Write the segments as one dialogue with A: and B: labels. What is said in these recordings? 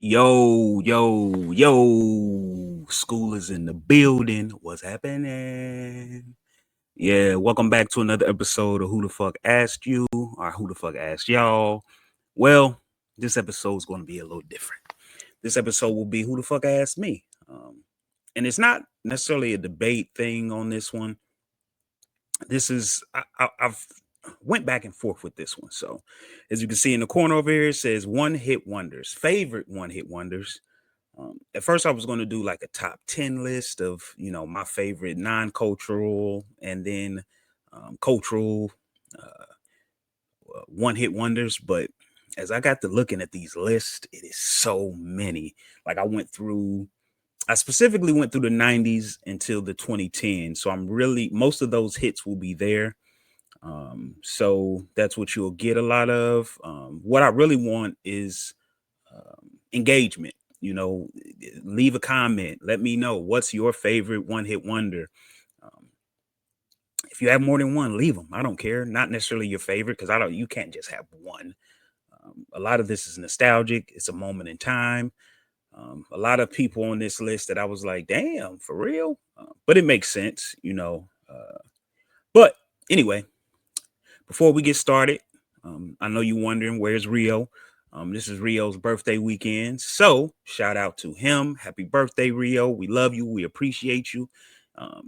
A: Yo, school is in the building. What's happening? Yeah, welcome back to another episode of Who the Fuck Asked You or Who the Fuck Asked Y'all. Well, this episode is going to be a little different. This episode will be Who the Fuck Asked Me. And it's not necessarily a debate thing on this one. This is, I've went back and forth with this one. So as you can see in the corner over here, it says one hit wonders, favorite one hit wonders. At first, I was going to do like a top 10 list of, my favorite non cultural and then cultural one hit wonders. But as I got to looking at these lists, it is so many. Like I specifically went through the 90s until the 2010s. So most of those hits will be there. So that's what you'll get a lot of. What I really want is engagement. Leave a comment. Let me know what's your favorite one hit wonder. Um, if you have more than one, leave them. I don't care. Not necessarily your favorite because you can't just have one. A lot of this is nostalgic. It's a moment in time. A lot of people on this list that I was like, damn, for real. But it makes sense. But anyway, before we get started, I know you're wondering where's Rio. This is Rio's birthday weekend. So shout out to him. Happy birthday, Rio. We love you. We appreciate you.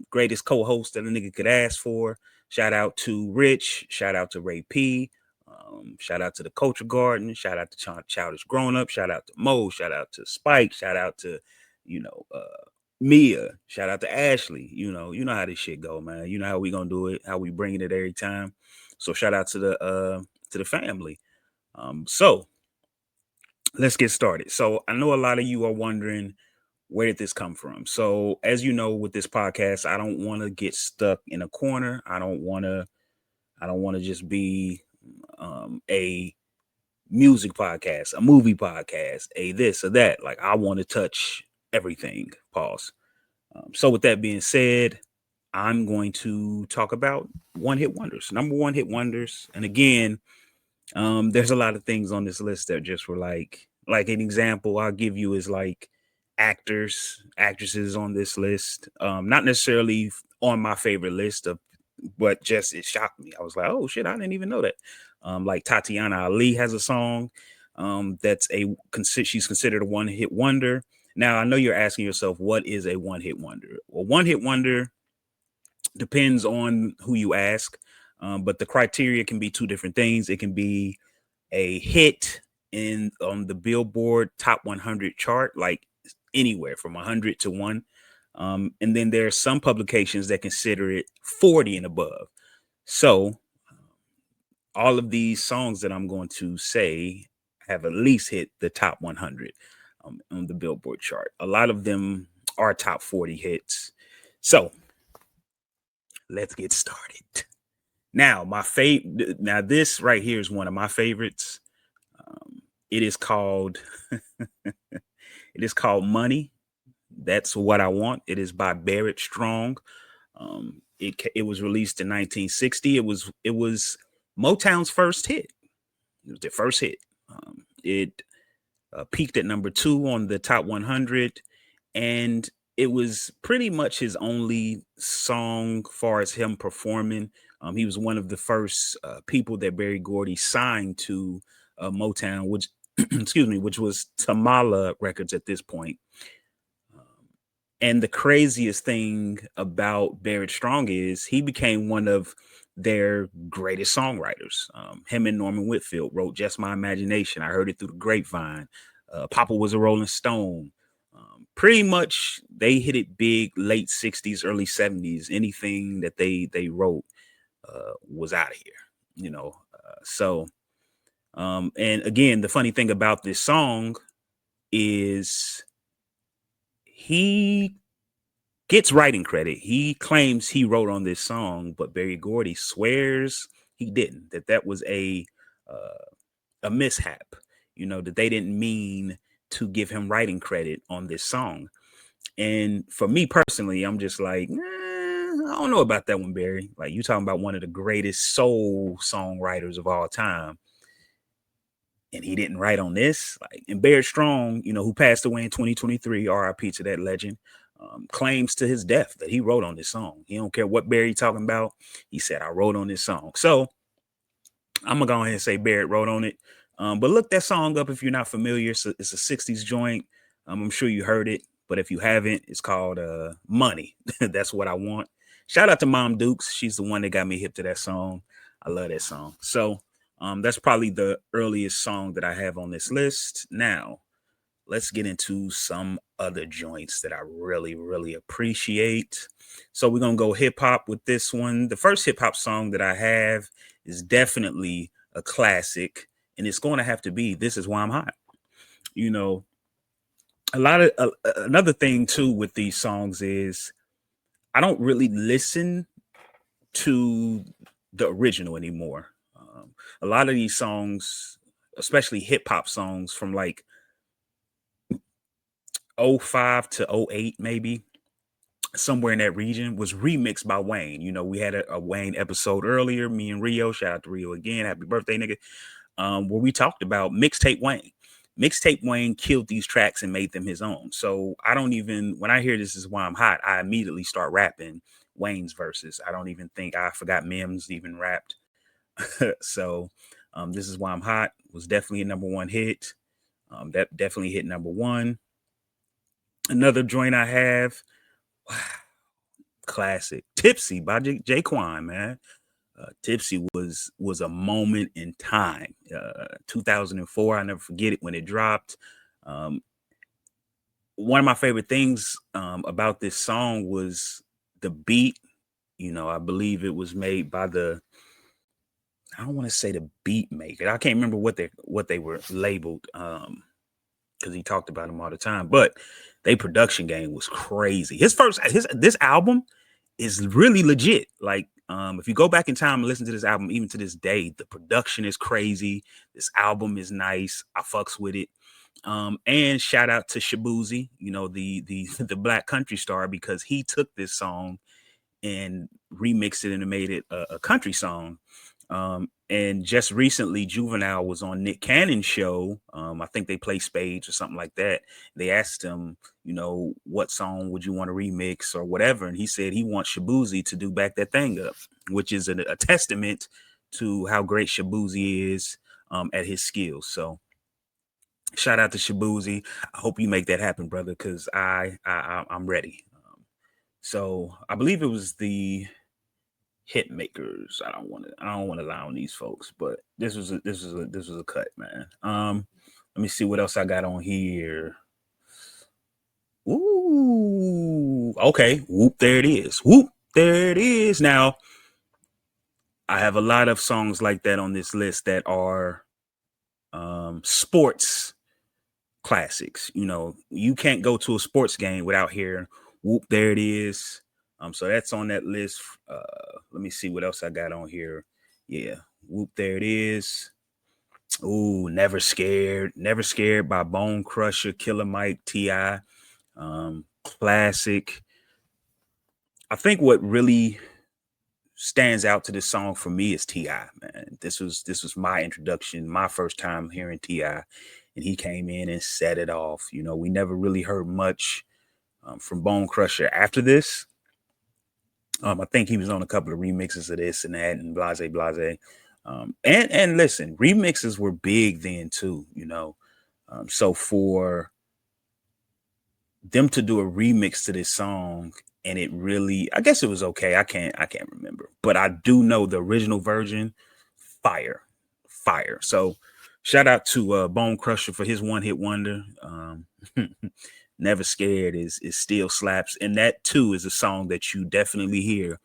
A: Greatest co-host that a nigga could ask for. Shout out to Rich. Shout out to Ray P. Shout out to the Culture Garden. Shout out to Childish Grown Up. Shout out to Mo. Shout out to Spike. Shout out to, Mia. Shout out to Ashley. You know how this shit go, man. You know how we gonna do it, how we bringing it every time. So shout out to the family. So let's get started. So I know a lot of you are wondering, where did this come from? So as you know, with this podcast, I don't want to get stuck in a corner. I don't want to just be a music podcast, a movie podcast, a this or that. Like I want to touch everything. Pause. So with that being said, I'm going to talk about one hit wonders, number one hit wonders. And again, there's a lot of things on this list that just were like an example I'll give you is like actresses on this list. Not necessarily on my favorite list of, but just it shocked me. I was like, oh shit, I didn't even know that. Like Tatiana Ali has a song she's considered a one hit wonder. Now I know you're asking yourself, what is a one hit wonder? Well, one hit wonder depends on who you ask. But the criteria can be two different things. It can be a hit in on the Billboard Top 100 chart, like anywhere from 100 to 1. And then there are some publications that consider it 40 and above. So all of these songs that I'm going to say have at least hit the top 100 on the Billboard chart. A lot of them are top 40 hits. So let's get started. Now, this right here is one of my favorites. It is called Money. That's What I Want. It is by Barrett Strong. It was released in 1960. It was Motown's first hit. It was their first hit. It peaked at number 2 on the top 100, and it was pretty much his only song far as him performing. He was one of the first people that Berry Gordy signed to Motown, which excuse me, which was Tamala Records at this point. And the craziest thing about Barrett Strong is he became one of their greatest songwriters. Him and Norman Whitfield wrote Just My Imagination. I heard it through the grapevine. Papa Was a Rolling Stone. Pretty much they hit it big late 60s, early 70s. Anything that they wrote was out of here. And again, the funny thing about this song is he gets writing credit. He claims he wrote on this song, but Berry Gordy swears he didn't. That was a mishap. That they didn't mean to give him writing credit on this song. And for me personally, I'm just like, I don't know about that one, Barry. Like you talking about one of the greatest soul songwriters of all time. and he didn't write on this. Like, and Barrett Strong, who passed away in 2023, RIP to that legend, claims to his death that he wrote on this song. He don't care what Barry talking about. He said, I wrote on this song. So I'm gonna go ahead and say Barrett wrote on it. But look that song up if you're not familiar. So it's a 60s joint. I'm sure you heard it, but if you haven't, it's called Money. That's what I want. Shout out to Mom Dukes. She's the one that got me hip to that song. I love that song. So that's probably the earliest song that I have on this list. Now, let's get into some other joints that I really, really appreciate. So we're going to go hip hop with this one. The first hip hop song that I have is definitely a classic, and it's going to have to be This Is Why I'm Hot. A lot of another thing too with these songs is I don't really listen to the original anymore. A lot of these songs, especially hip hop songs from like 05 to 08, maybe somewhere in that region, was remixed by Wayne. We had a Wayne episode earlier, me and Rio. Shout out to Rio again. Happy birthday, nigga. Where we talked about Mixtape Wayne. Mixtape Wayne killed these tracks and made them his own. So I don't even, when I hear This Is Why I'm Hot, I immediately start rapping Wayne's verses. I don't even think, I forgot Mims even rapped. So This Is Why I'm Hot was definitely a number one hit. That definitely hit number one. Another joint I have, classic, Tipsy by Jaquan, man. Tipsy was a moment in time. 2004, I never forget it when it dropped. One of my favorite things about this song was the beat. I believe it was made by I don't want to say the beat maker. I can't remember what they were labeled because he talked about them all the time. But their production game was crazy. This album is really legit. Like, if you go back in time and listen to this album, even to this day, the production is crazy. This album is nice. I fucks with it. And shout out to Shabuzi, the black country star, because he took this song and remixed it and made it a country song. And just recently, Juvenile was on Nick Cannon's show. I think they play Spades or something like that. They asked him, what song would you want to remix or whatever? And he said he wants Shabuzi to do Back That Thing Up, which is a testament to how great Shabuzi is at his skills. So shout out to Shabuzi. I hope you make that happen, brother, because I'm ready. So I believe it was the Hit Makers. I don't want to lie on these folks, but this was a cut, man. Let me see what else I got on here. Ooh, okay. Whoop, there it is. Whoop, there it is. Now, I have a lot of songs like that on this list that are sports classics. You can't go to a sports game without hearing Whoop, there it is. So that's on that list. Let me see what else I got on here. Yeah, Whoop, there it is. Ooh, Never Scared by Bone Crusher, Killer Mike, T.I. Classic. I think what really stands out to this song for me is T.I., man. This was my introduction, my first time hearing T.I., and he came in and set it off. We never really heard much from Bone Crusher after this. I think he was on a couple of remixes of this and that and blase. And listen, remixes were big then too, so for them to do a remix to this song, and it really, I guess it was okay. I can't remember, but I do know the original version, fire. So shout out to Bone Crusher for his one hit wonder. Never Scared is still slaps, and that too is a song that you definitely hear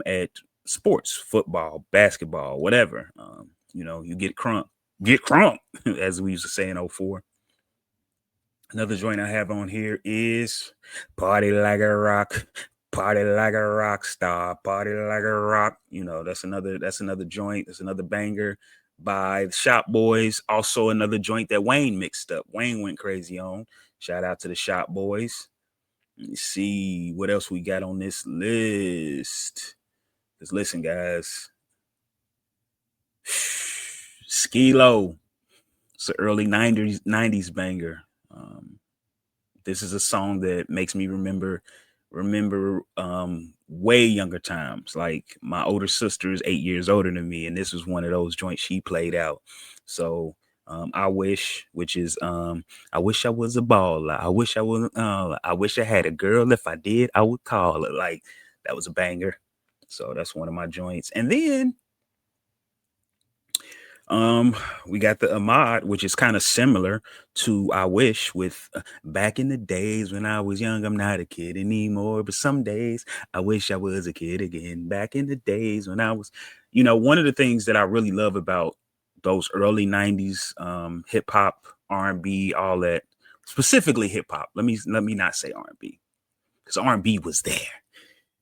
A: at sports, football, basketball, whatever. You get crunk, as we used to say in 04. Another joint I have on here is Party Like a Rock, Party Like a Rock Star, Party Like a Rock. That's another joint. That's another banger by the Shop Boys. Also another joint that Wayne mixed up. Wayne went crazy on. Shout out to the Shop Boys. Let me see what else we got on this list. Just listen, guys. Skilo. It's an early '90s banger. This is a song that makes me remember way younger times. Like my older sister is 8 years older than me, and this was one of those joints she played out. So I wish, which is I wish I was a baller. I wish I had a girl. If I did, I would call her. Like that was a banger. So that's one of my joints. And then um, we got the Ahmad, which is kind of similar to I Wish with back in the days when I was young, I'm not a kid anymore. But some days I wish I was a kid again. Back in the days when I was, one of the things that I really love about those early 90s hip hop, R&B, all that, specifically hip hop. Let me not say R&B because R&B was there.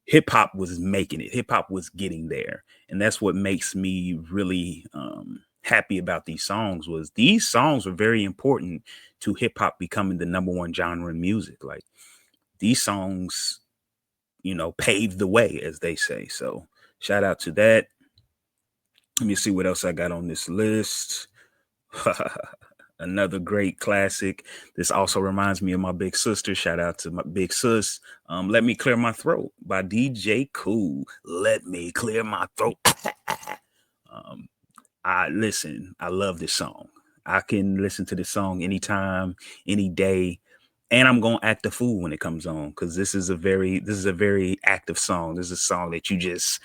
A: Hip hop was making it. Hip hop was getting there, and that's what makes me really happy about these songs. Was these songs were very important to hip hop becoming the number one genre in music. Like these songs, paved the way, as they say. So shout out to that. Let me see what else I got on this list. Another great classic. This also reminds me of my big sister. Shout out to my big sis. Let Me Clear My Throat by DJ Kool. Let me clear my throat. I love this song. I can listen to this song anytime, any day, and I'm gonna act a fool when it comes on because this is a very active song. This is a song that you just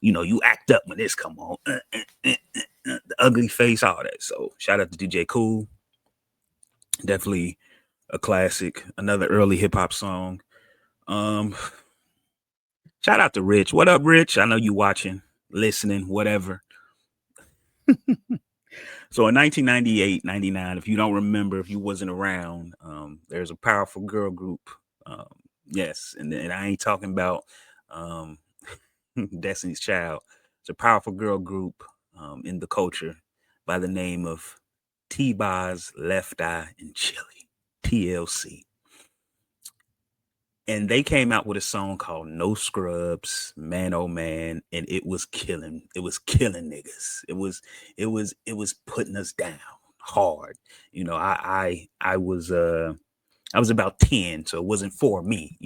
A: you act up when this come on. The ugly face, all that. So shout out to DJ Kool. Definitely a classic. Another early hip hop song. Um, Shout out to Rich. What up, Rich? I know you watching, listening, whatever. So in 1998, 99, if you don't remember, if you wasn't around, there's a powerful girl group. Um, yes, and I ain't talking about um, Destiny's Child. It's a powerful girl group in the culture by the name of T-Boz, Left Eye, and Chili, TLC. And they came out with a song called No Scrubs, Man Oh Man, and it was killing. It was killing niggas. It was putting us down hard. I was about 10, so it wasn't for me.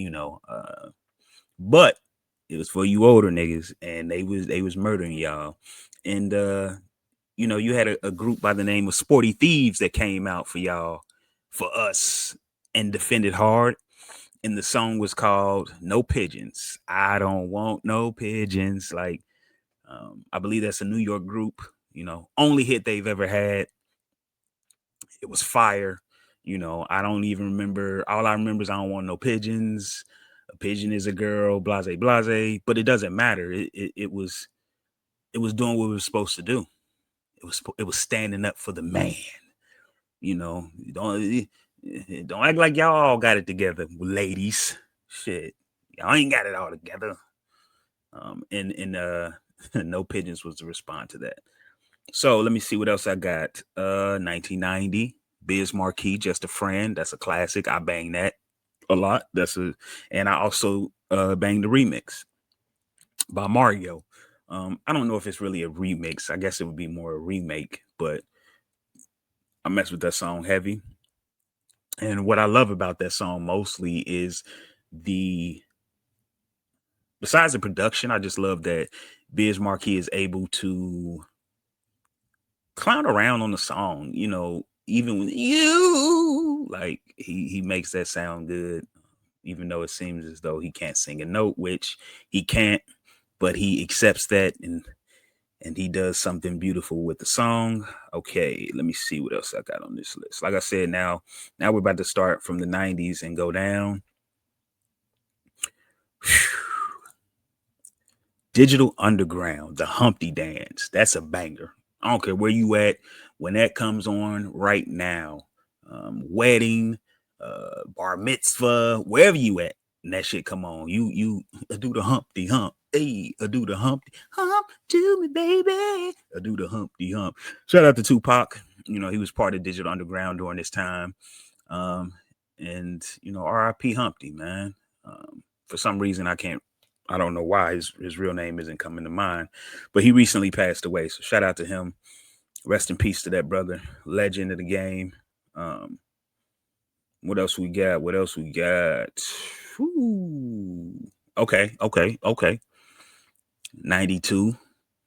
A: But it was for you older niggas, and they was murdering y'all. And you had a group by the name of Sporty Thieves that came out for y'all, for us, and defended hard. And the song was called No Pigeons. I don't want no pigeons. Like, I believe that's a New York group, only hit they've ever had. It was fire. I don't even remember. All I remember is I don't want no pigeons. A pigeon is a girl, blase, blase. But it doesn't matter. It was doing what it was supposed to do. It was standing up for the man. Don't act like y'all all got it together, ladies. Shit, y'all ain't got it all together. And No Pigeons was the response to that. So let me see what else I got. 1990, Biz Marquee, Just a Friend. That's a classic. I bang that a lot. And I also banged the remix by Mario. I don't know if it's really a remix. I guess it would be more a remake, but I mess with that song heavy. And what I love about that song mostly is the besides the production, I just love that Biz Marquee is able to clown around on the song, even when you like he makes that sound good, even though it seems as though he can't sing a note, which he can't, but he accepts that and he does something beautiful with the song. Okay, let me see what else I got on this list. Like I said, now we're about to start from the 90s and go down. Digital Underground, the Humpty Dance. That's a banger. I don't care where you at. When that comes on right now, wedding, bar mitzvah, wherever you at, and that shit come on. You do the Humpty Hump. Hey, do the Humpty Hump to me, baby. Do the Humpty Hump. Shout out to Tupac. He was part of Digital Underground during this time. And R.I.P. Humpty, man. For some reason, I don't know why his real name isn't coming to mind, but he recently passed away. So shout out to him. Rest in peace to that brother, legend of the game. Um, what else we got? What else we got? Ooh. Okay. 92.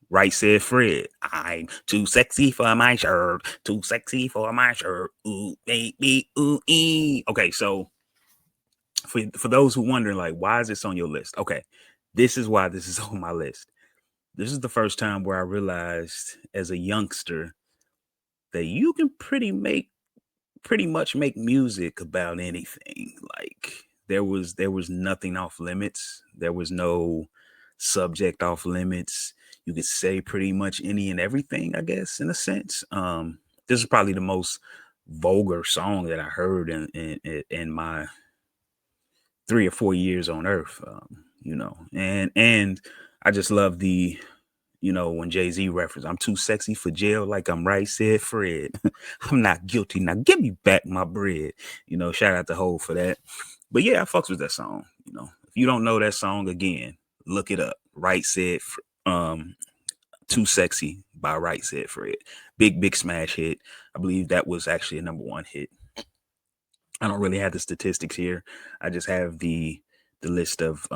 A: Right said Fred. I'm too sexy for my shirt. Too sexy for my shirt. Ooh, baby, ooh, ee. Okay, so for those who wonder, like, why is this on your list? Okay, this is why this is on my list. This is the first time where I realized as a youngster that you can pretty much make music about anything. Like there was nothing off limits. There was no subject off limits. You could say pretty much any and everything, I guess, in a sense. This is probably the most vulgar song that I heard in my 3 or 4 years on Earth. And I just love the when Jay-Z referenced, I'm too sexy for jail, like I'm right, said Fred. I'm not guilty. Now give me back my bread. Shout out to Hov for that. But yeah, I fucks with that song. If you don't know that song, again, look it up. Right said Too Sexy by Right Said Fred. Big smash hit. I believe that was actually a #1 hit. I don't really have the statistics here. I just have the list of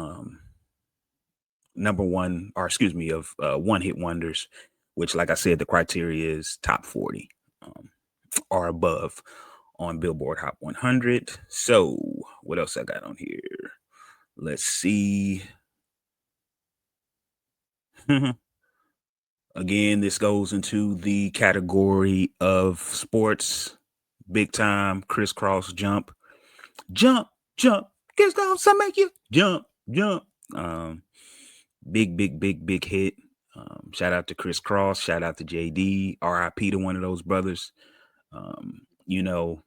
A: #1, or excuse me, of one hit wonders, which, like I said, the criteria is top 40 or above on Billboard Hot 100. So, what else I got on here? Let's see. Again, this goes into the category of sports. Big time crisscross jump. Jump, jump. Crisscross, I make you jump, jump. Big hit. Shout out to Chris Cross. Shout out to JD. RIP to one of those brothers. Um, you know,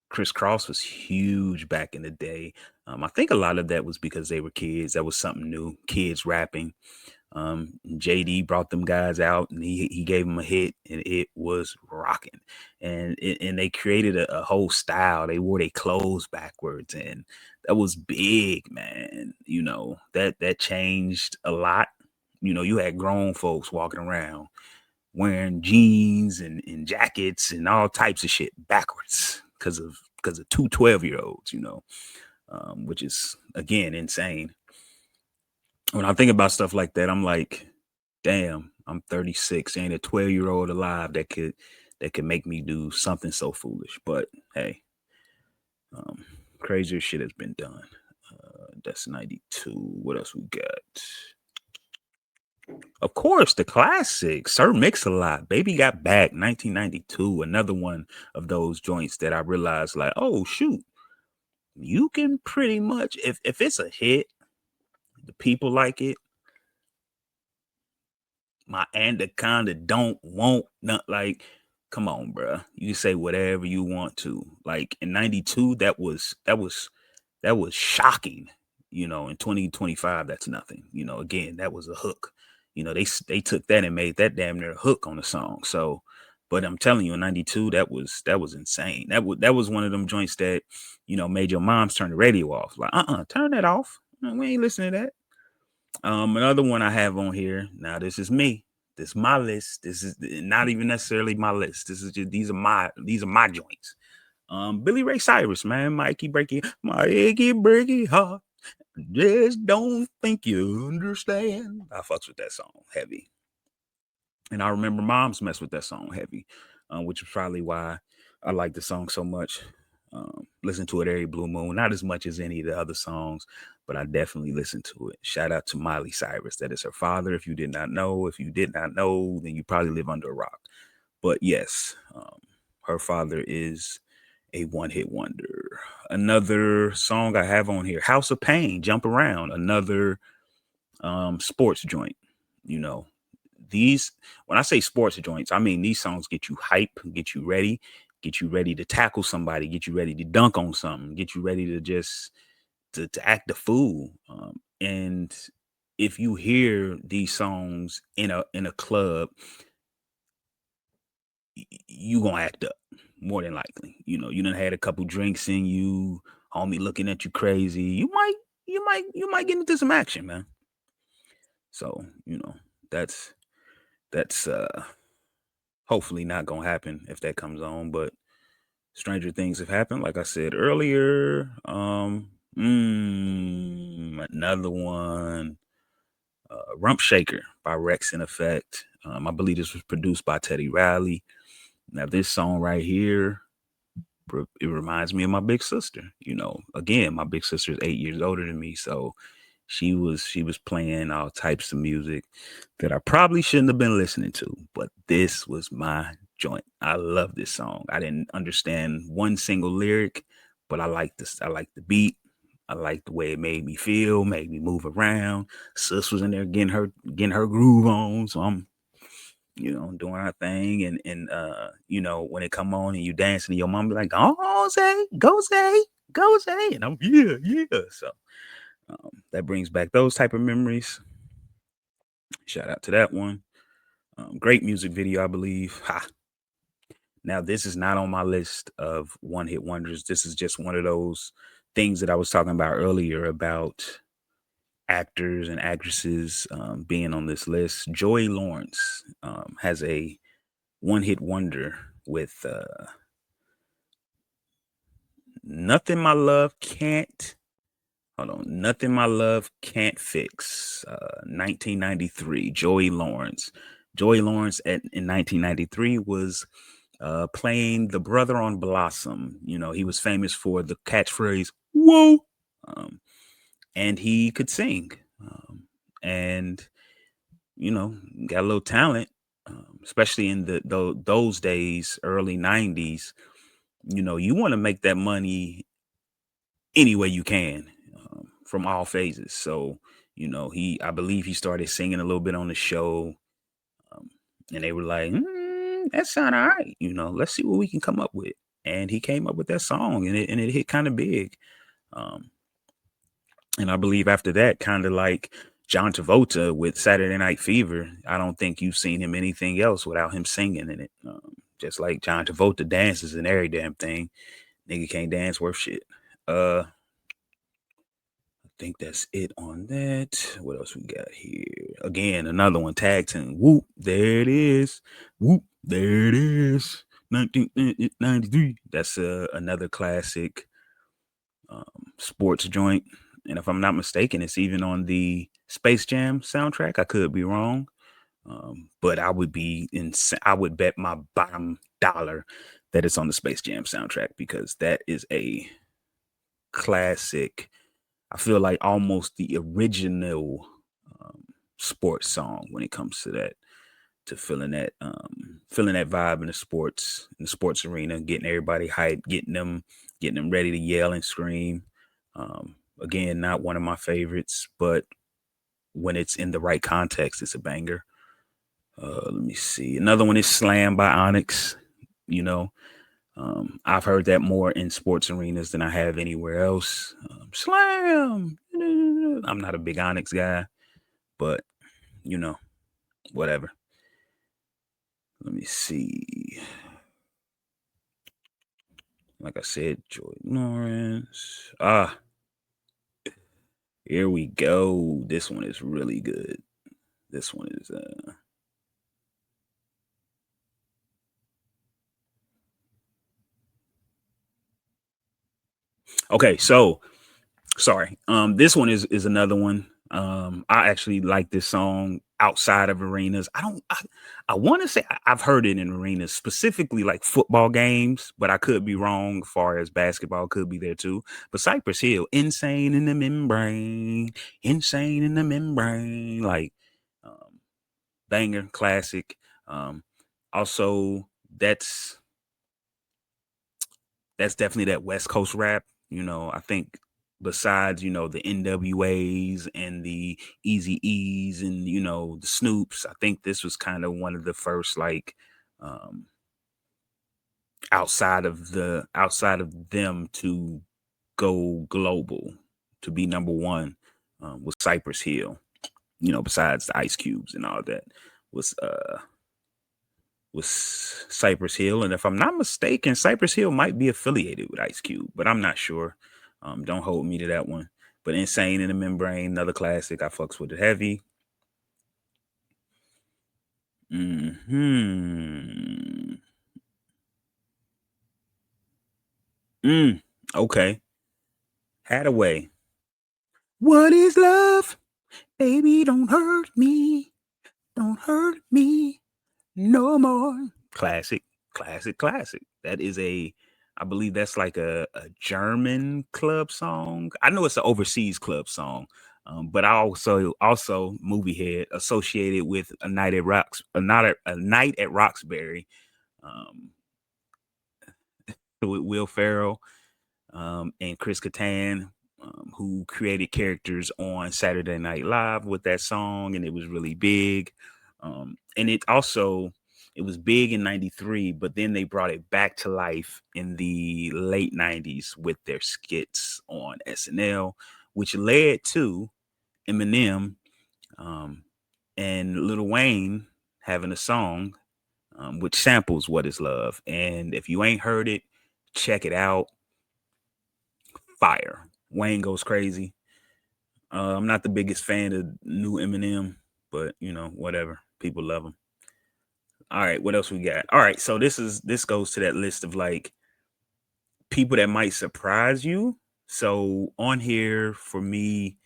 A: Chris Cross was huge back in the day. I think a lot of that was because they were kids. That was something new. Kids rapping. JD brought them guys out and he gave them a hit and it was rocking. And they created a whole style. They wore their clothes backwards and that was big, man. That changed a lot. You had grown folks walking around wearing jeans and jackets and all types of shit backwards because of 2 12-year-olds, which is again insane. When I think about stuff like that, I'm like, damn, I'm 36. Ain't a 12-year-old alive that could make me do something so foolish. But hey, crazier shit has been done. That's 92. What else we got? Of course, the classic, Sir Mix-a-Lot, Baby Got Back, 1992. Another one of those joints that I realized, like, oh shoot, you can pretty much, if it's a hit, the people like it. My anaconda don't want not like. Come on, bro. You can say whatever you want to. Like in '92, that was shocking. In 2025, that's nothing. Again, that was a hook. They took that and made that damn near a hook on the song. So, but I'm telling you, in '92, that was insane. That was one of them joints that made your moms turn the radio off. Like, turn that off. We ain't listening to that. Another one I have on here. Now, this is me. This is my list. This is not even necessarily my list. This is just these are my joints. Billy Ray Cyrus, man, my achy breaky heart. Just don't think you understand. I fucks with that song heavy, and I remember moms mess with that song heavy, which is probably why I like the song so much. Listen to it every blue moon, not as much as any of the other songs, but I definitely listen to it. Shout out to Miley Cyrus. That is her father. If you did not know, then you probably live under a rock. But yes, her father is a one-hit wonder. Another song I have on here, House of Pain, Jump Around, another sports joint. You know, these, when I say sports joints, I mean these songs get you hype, get you ready to tackle somebody, get you ready to dunk on something, get you ready to just to act the fool. And if you hear these songs in a club, you gonna act up more than likely. You done had a couple drinks in you, homie looking at you crazy. You might get into some action, man. So that's that's Hopefully not gonna happen if that comes on, but stranger things have happened. Like I said earlier, another one, Rump Shaker by Rex in Effect. I believe this was produced by Teddy Riley. Now this song right here, it reminds me of my big sister. Again, my big sister is 8 years older than me, so she was playing all types of music that I probably shouldn't have been listening to, but this was my joint. I love this song. I didn't understand one single lyric, but I like this. I like the beat. I like the way it made me feel, made me move around. Sis was in there getting her groove on, so I'm doing our thing, and when it come on and you dancing, and your mom be like, "Oh, Zay, go Zay, go Zay," and I'm yeah. So that brings back those type of memories. Shout out to that one. Great music video, I believe. Ha. Now, this is not on my list of one hit wonders. This is just one of those things that I was talking about earlier about actors and actresses being on this list. Joy Lawrence has a one hit wonder with Nothing My Love Can't. Hold on. Nothing My Love Can't Fix. 1993. Joey Lawrence. Joey Lawrence in 1993 was playing the brother on Blossom. He was famous for the catchphrase, whoa. And he could sing. And, got a little talent, especially in those days, early 90s. You want to make that money any way you can, from all phases. So, I believe he started singing a little bit on the show, and they were like, that sound all right. Let's see what we can come up with. And he came up with that song, and it hit kind of big. Um, and I believe after that, kind of like John Travolta with Saturday Night Fever, I don't think you've seen him anything else without him singing in it. Just like John Travolta dances in every damn thing. Nigga can't dance worth shit. I think that's it on that. What else we got here? Again, another one, tag team. Whoop, there it is. Whoop, there it is. 1993. That's another classic sports joint. And if I'm not mistaken, it's even on the Space Jam soundtrack. I could be wrong. But I would bet my bottom dollar that it's on the Space Jam soundtrack, because that is a classic. I feel like almost the original sports song when it comes to that, to feeling that vibe in the sports arena, getting everybody hyped, getting them ready to yell and scream. Again, not one of my favorites, but when it's in the right context, it's a banger. Let me see. Another one is Slam by Onyx. You know, I've heard that more in sports arenas than I have anywhere else. Slam. I'm not a big Onyx guy, but you know, whatever. Let me see. Like I said, Joy Lawrence. Here we go. This one is really good. This one is okay. So sorry. This one is another one. I actually like this song outside of arenas. I want to say I've heard it in arenas, specifically like football games, but I could be wrong. As far as basketball, could be there too. But Cypress Hill, insane in the membrane, insane in the membrane, like um, banger, classic. Um, Also, that's definitely that West Coast rap. I think besides, the NWAs and the Easy E's and, the Snoops, I think this was kind of one of the first, like, um, outside of them to go global, to be number one, was Cypress Hill. Besides the Ice Cubes and all that, was was Cypress Hill. And if I'm not mistaken, Cypress Hill might be affiliated with Ice Cube, but I'm not sure. Don't hold me to that one. But Insane in the Membrane, another classic. I fucks with it heavy. Hmm. Mm. Okay. Hadaway. What is love? Baby, don't hurt me. Don't hurt me no more. Classic, classic, classic. That is I believe that's like a German club song. I know it's an overseas club song, but I also movie head associated with a night at Roxbury, um, with Will Ferrell, and Chris Kattan, who created characters on Saturday Night Live with that song, and it was really big. And it was big in '93, but then they brought it back to life in the late '90s with their skits on SNL, which led to Eminem, um, and Lil Wayne having a song, which samples "What Is Love." And if you ain't heard it, check it out. Fire. Wayne goes crazy. I'm not the biggest fan of new Eminem, but whatever. People love him. All right, what else we got? All right, so this goes to that list of like people that might surprise you. So on here for me,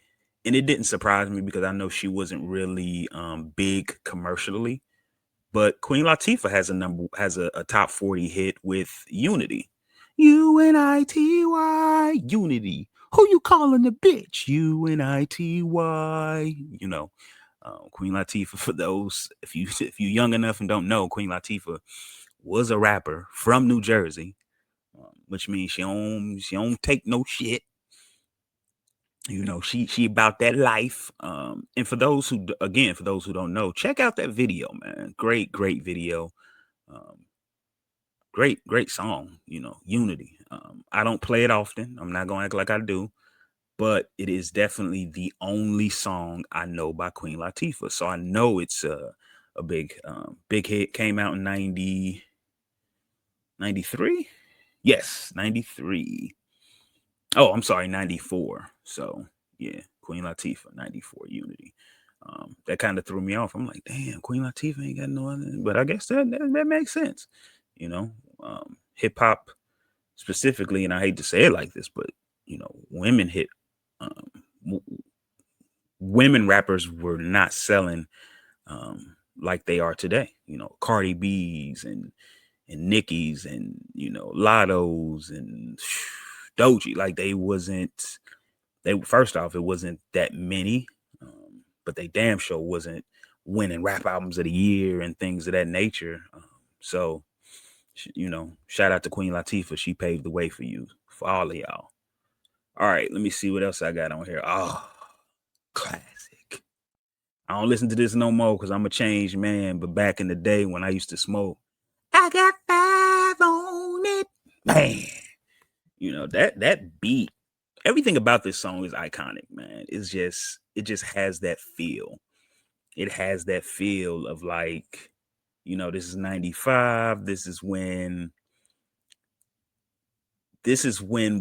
A: and it didn't surprise me because I know she wasn't really big commercially, but Queen Latifah has a top 40 hit with Unity. UNITY, Unity. Who you calling a bitch? UNITY. Queen Latifah. For those, if you young enough and don't know, Queen Latifah was a rapper from New Jersey, which means she don't take no shit. She about that life. And for those who don't know, check out that video, man. Great video. Um, great song. Unity. I don't play it often. I'm not gonna act like I do, but it is definitely the only song I know by Queen Latifah. So I know it's a big hit. Came out in 93. Yes, 93. Oh, I'm sorry, 94. So yeah, Queen Latifah, 94, Unity. That kind of threw me off. I'm like, damn, Queen Latifah ain't got no other, but I guess that makes sense. You know, Hip hop specifically, and I hate to say it like this, but women hit, um, women rappers were not selling like they are today. Cardi B's and Nicki's and Lotto's and Doji. Like they wasn't. They first off, it wasn't that many, but they damn sure wasn't winning rap albums of the year and things of that nature. So shout out to Queen Latifah. She paved the way for all of y'all. All right, let me see what else I got on here. Oh, classic. I don't listen to this no more because I'm a changed man. But back in the day when I used to smoke, I got five on it. Man, that beat. Everything about this song is iconic, man. It just has that feel. It has that feel of like, this is 95. This is when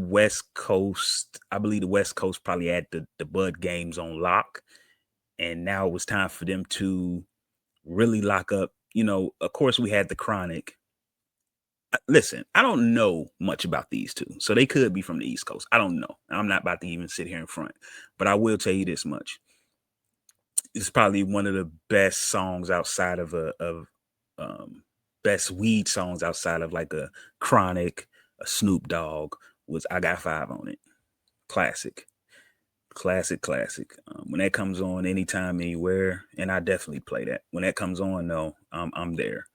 A: West Coast, I believe the West Coast probably had the Bud games on lock. And now it was time for them to really lock up. Of course, we had the Chronic. Listen, I don't know much about these two. So they could be from the East Coast. I don't know. I'm not about to even sit here in front. But I will tell you this much. It's probably one of the best songs outside of best weed songs outside of like a Chronic, a Snoop Dogg was I Got Five on It. Classic. Classic. When that comes on anytime, anywhere, and I definitely play that. When that comes on, though, I'm there.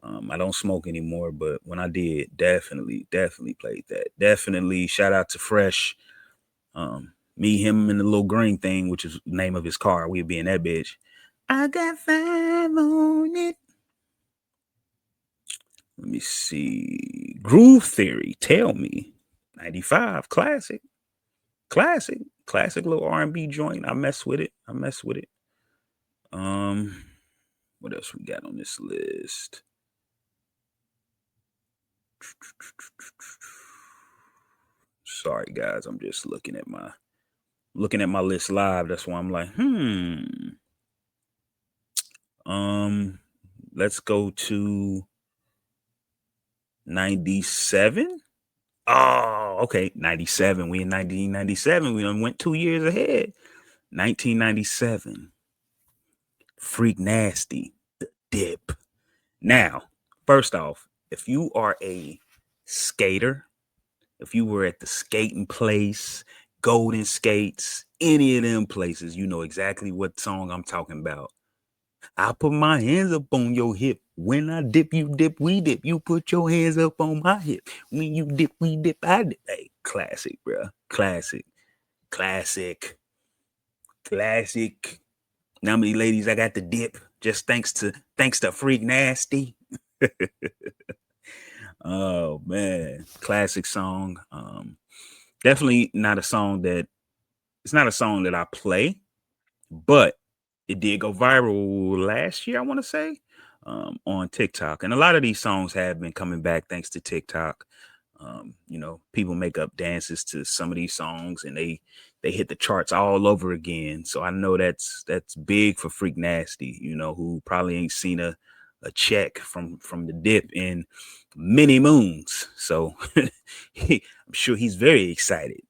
A: I don't smoke anymore, but when I did, definitely played that. Definitely shout out to Fresh. Me, him, and the little green thing, which is the name of his car. We'd be in that bitch. I got five on it. Let me see. Groove Theory. Tell me. 95. Classic little R&B joint. I mess with it. Um, what else we got on this list? Sorry guys, I'm just looking at my list live. That's why I'm like, Um, let's go to 97. Oh, okay. 97. We in 1997. We done went 2 years ahead. 1997. Freak Nasty. The Dip. Now, first off, if you are a skater, if you were at the skating place, Golden Skates, any of them places, you know exactly what song I'm talking about. I put my hands up on your hip. When I dip, you dip, we dip. You put your hands up on my hip. When you dip, we dip, I dip. Hey, classic, bro. Classic. Classic. Classic. Now, how many ladies I got to dip just thanks to Freak Nasty. Oh man, classic song. Definitely not a song that it's not a song that I play, but it did go viral last year, I want to say, on TikTok. And a lot of these songs have been coming back thanks to TikTok. People make up dances to some of these songs and they hit the charts all over again. So I know that's big for Freak Nasty, who probably ain't seen a check from the Dip in many moons. So I'm sure he's very excited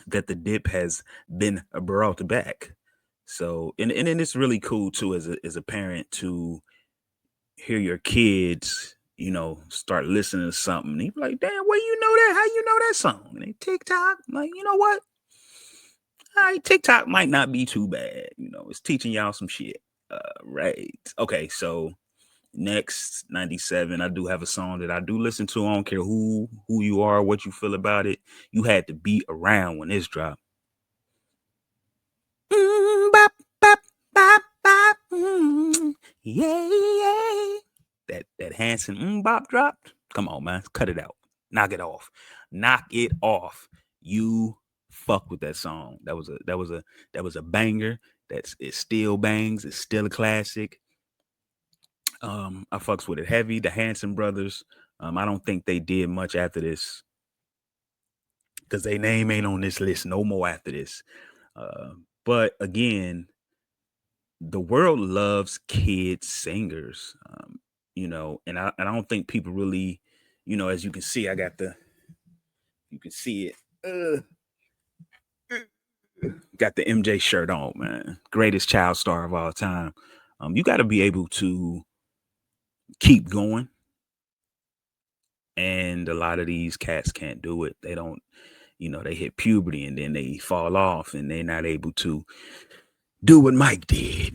A: that the Dip has been brought back. So and then it's really cool too as a parent to hear your kids, start listening to something. And you be like, damn, where you know that? How you know that song? And they TikTok. I'm like, you know what? All right, TikTok might not be too bad. It's teaching y'all some shit. Right. Okay, so next 97, I do have a song that I do listen to. I don't care who you are, what you feel about it. You had to be around when this dropped. Bop, bop, bop, bop, yeah, yeah. That Hanson bop dropped. Come on, man, cut it out. Knock it off. Knock it off. You fuck with that song. That was a banger. It still bangs. It's still a classic. I fucks with it heavy. The Hanson brothers. I don't think they did much after this because their name ain't on this list no more after this. But again, the world loves kid singers, and I don't think people really, as you can see, you can see it. Got the MJ shirt on, man. Greatest child star of all time. You got to be able to keep going. And a lot of these cats can't do it. They don't, they hit puberty and then they fall off and they're not able to do what Mike did,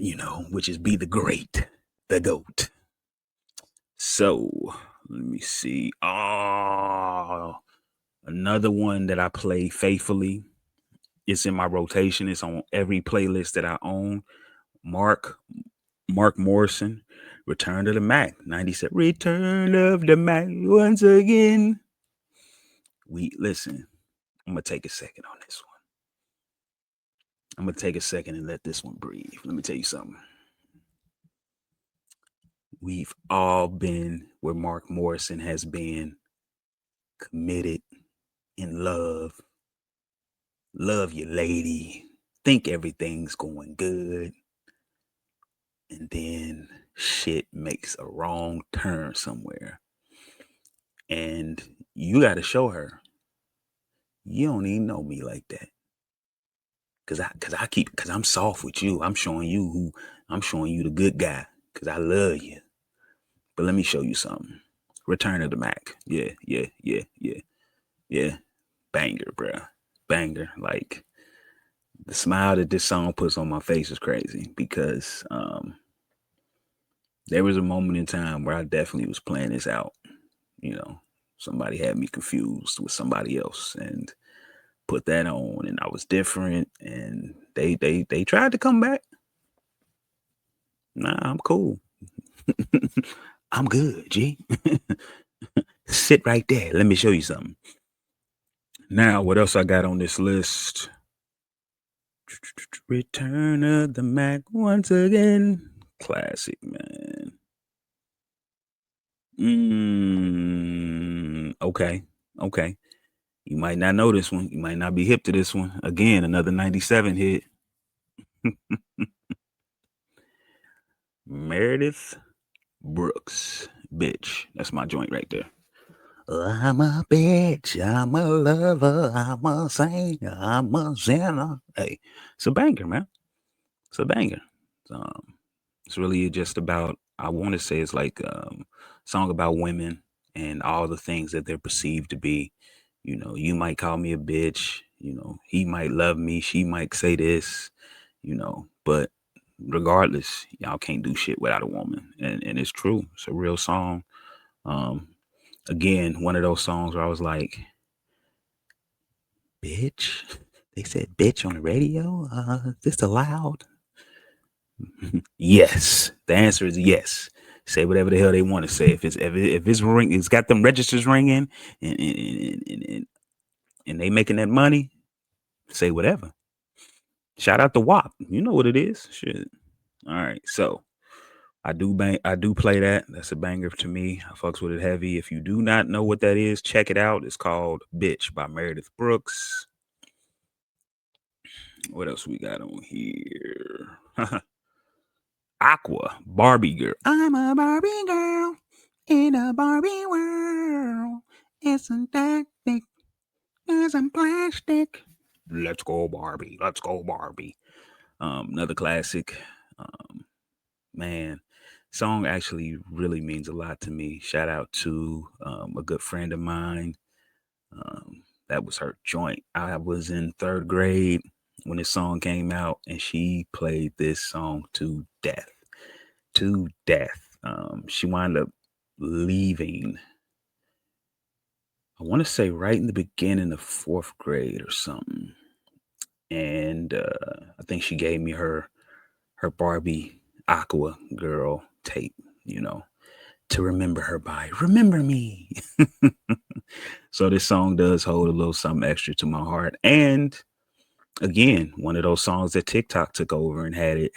A: which is be the great, the GOAT. So let me see. Oh, another one that I play faithfully. It's in my rotation. It's on every playlist that I own. Mark Morrison, Return to the Mac. 97. Return of the Mac once again. Listen, I'm gonna take a second on this one. I'm gonna take a second and let this one breathe. Let me tell you something. We've all been where Mark Morrison has been, committed, in love, love your lady, think everything's going good, and then shit makes a wrong turn somewhere. And you got to show her, you don't even know me like that. Cause I'm soft with you. I'm showing you the good guy. Cause I love you. But let me show you something. Return of the Mac. Yeah. Banger, bruh. Banger. Like, the smile that this song puts on my face is crazy because there was a moment in time where I definitely was playing this out. Somebody had me confused with somebody else and put that on, and I was different, and they tried to come back. Nah, I'm cool. I'm good, G. Sit right there. Let me show you something. Now, what else I got on this list? Return of the Mac once again. Classic, man. Okay. You might not know this one. You might not be hip to this one. Again, another 97 hit. Meredith Brooks. Bitch. That's my joint right there. I'm a bitch. I'm a lover. I'm a singer. I'm a sinner. Hey, it's a banger, man. It's a banger. Um, it's really just about, I want to say it's like song about women and all the things that they're perceived to be. You know, you might call me a bitch. You know, he might love me. She might say this, you know, but regardless, y'all can't do shit without a woman. And it's true. It's a real song. Um, Again, one of those songs where I was like, bitch. They said bitch on the radio. Is this allowed? Yes. The answer is yes. Say whatever the hell they want to say. If it's ring, it's got them registers ringing, and they making that money. Say whatever. Shout out to WAP. You know what it is. Shit. All right. So I do play that. That's a banger to me. I fucks with it heavy. If you do not know what that is, check it out. It's called Bitch by Meredith Brooks. What else we got on here? Aqua, Barbie girl. I'm a Barbie girl in a Barbie world. Isn't that thick as some plastic? Let's go, Barbie. Let's go, Barbie. Another classic. Um, Man, song actually really means a lot to me. Shout out to a good friend of mine. That was her joint. I was in third grade when this song came out, and she played this song to death. To death. She wound up leaving, I want to say right in the beginning of fourth grade or something. And I think she gave me her Barbie Aqua Girl tape, you know, to remember her by. Remember me. So this song does hold a little something extra to my heart. And again, one of those songs that TikTok took over and had it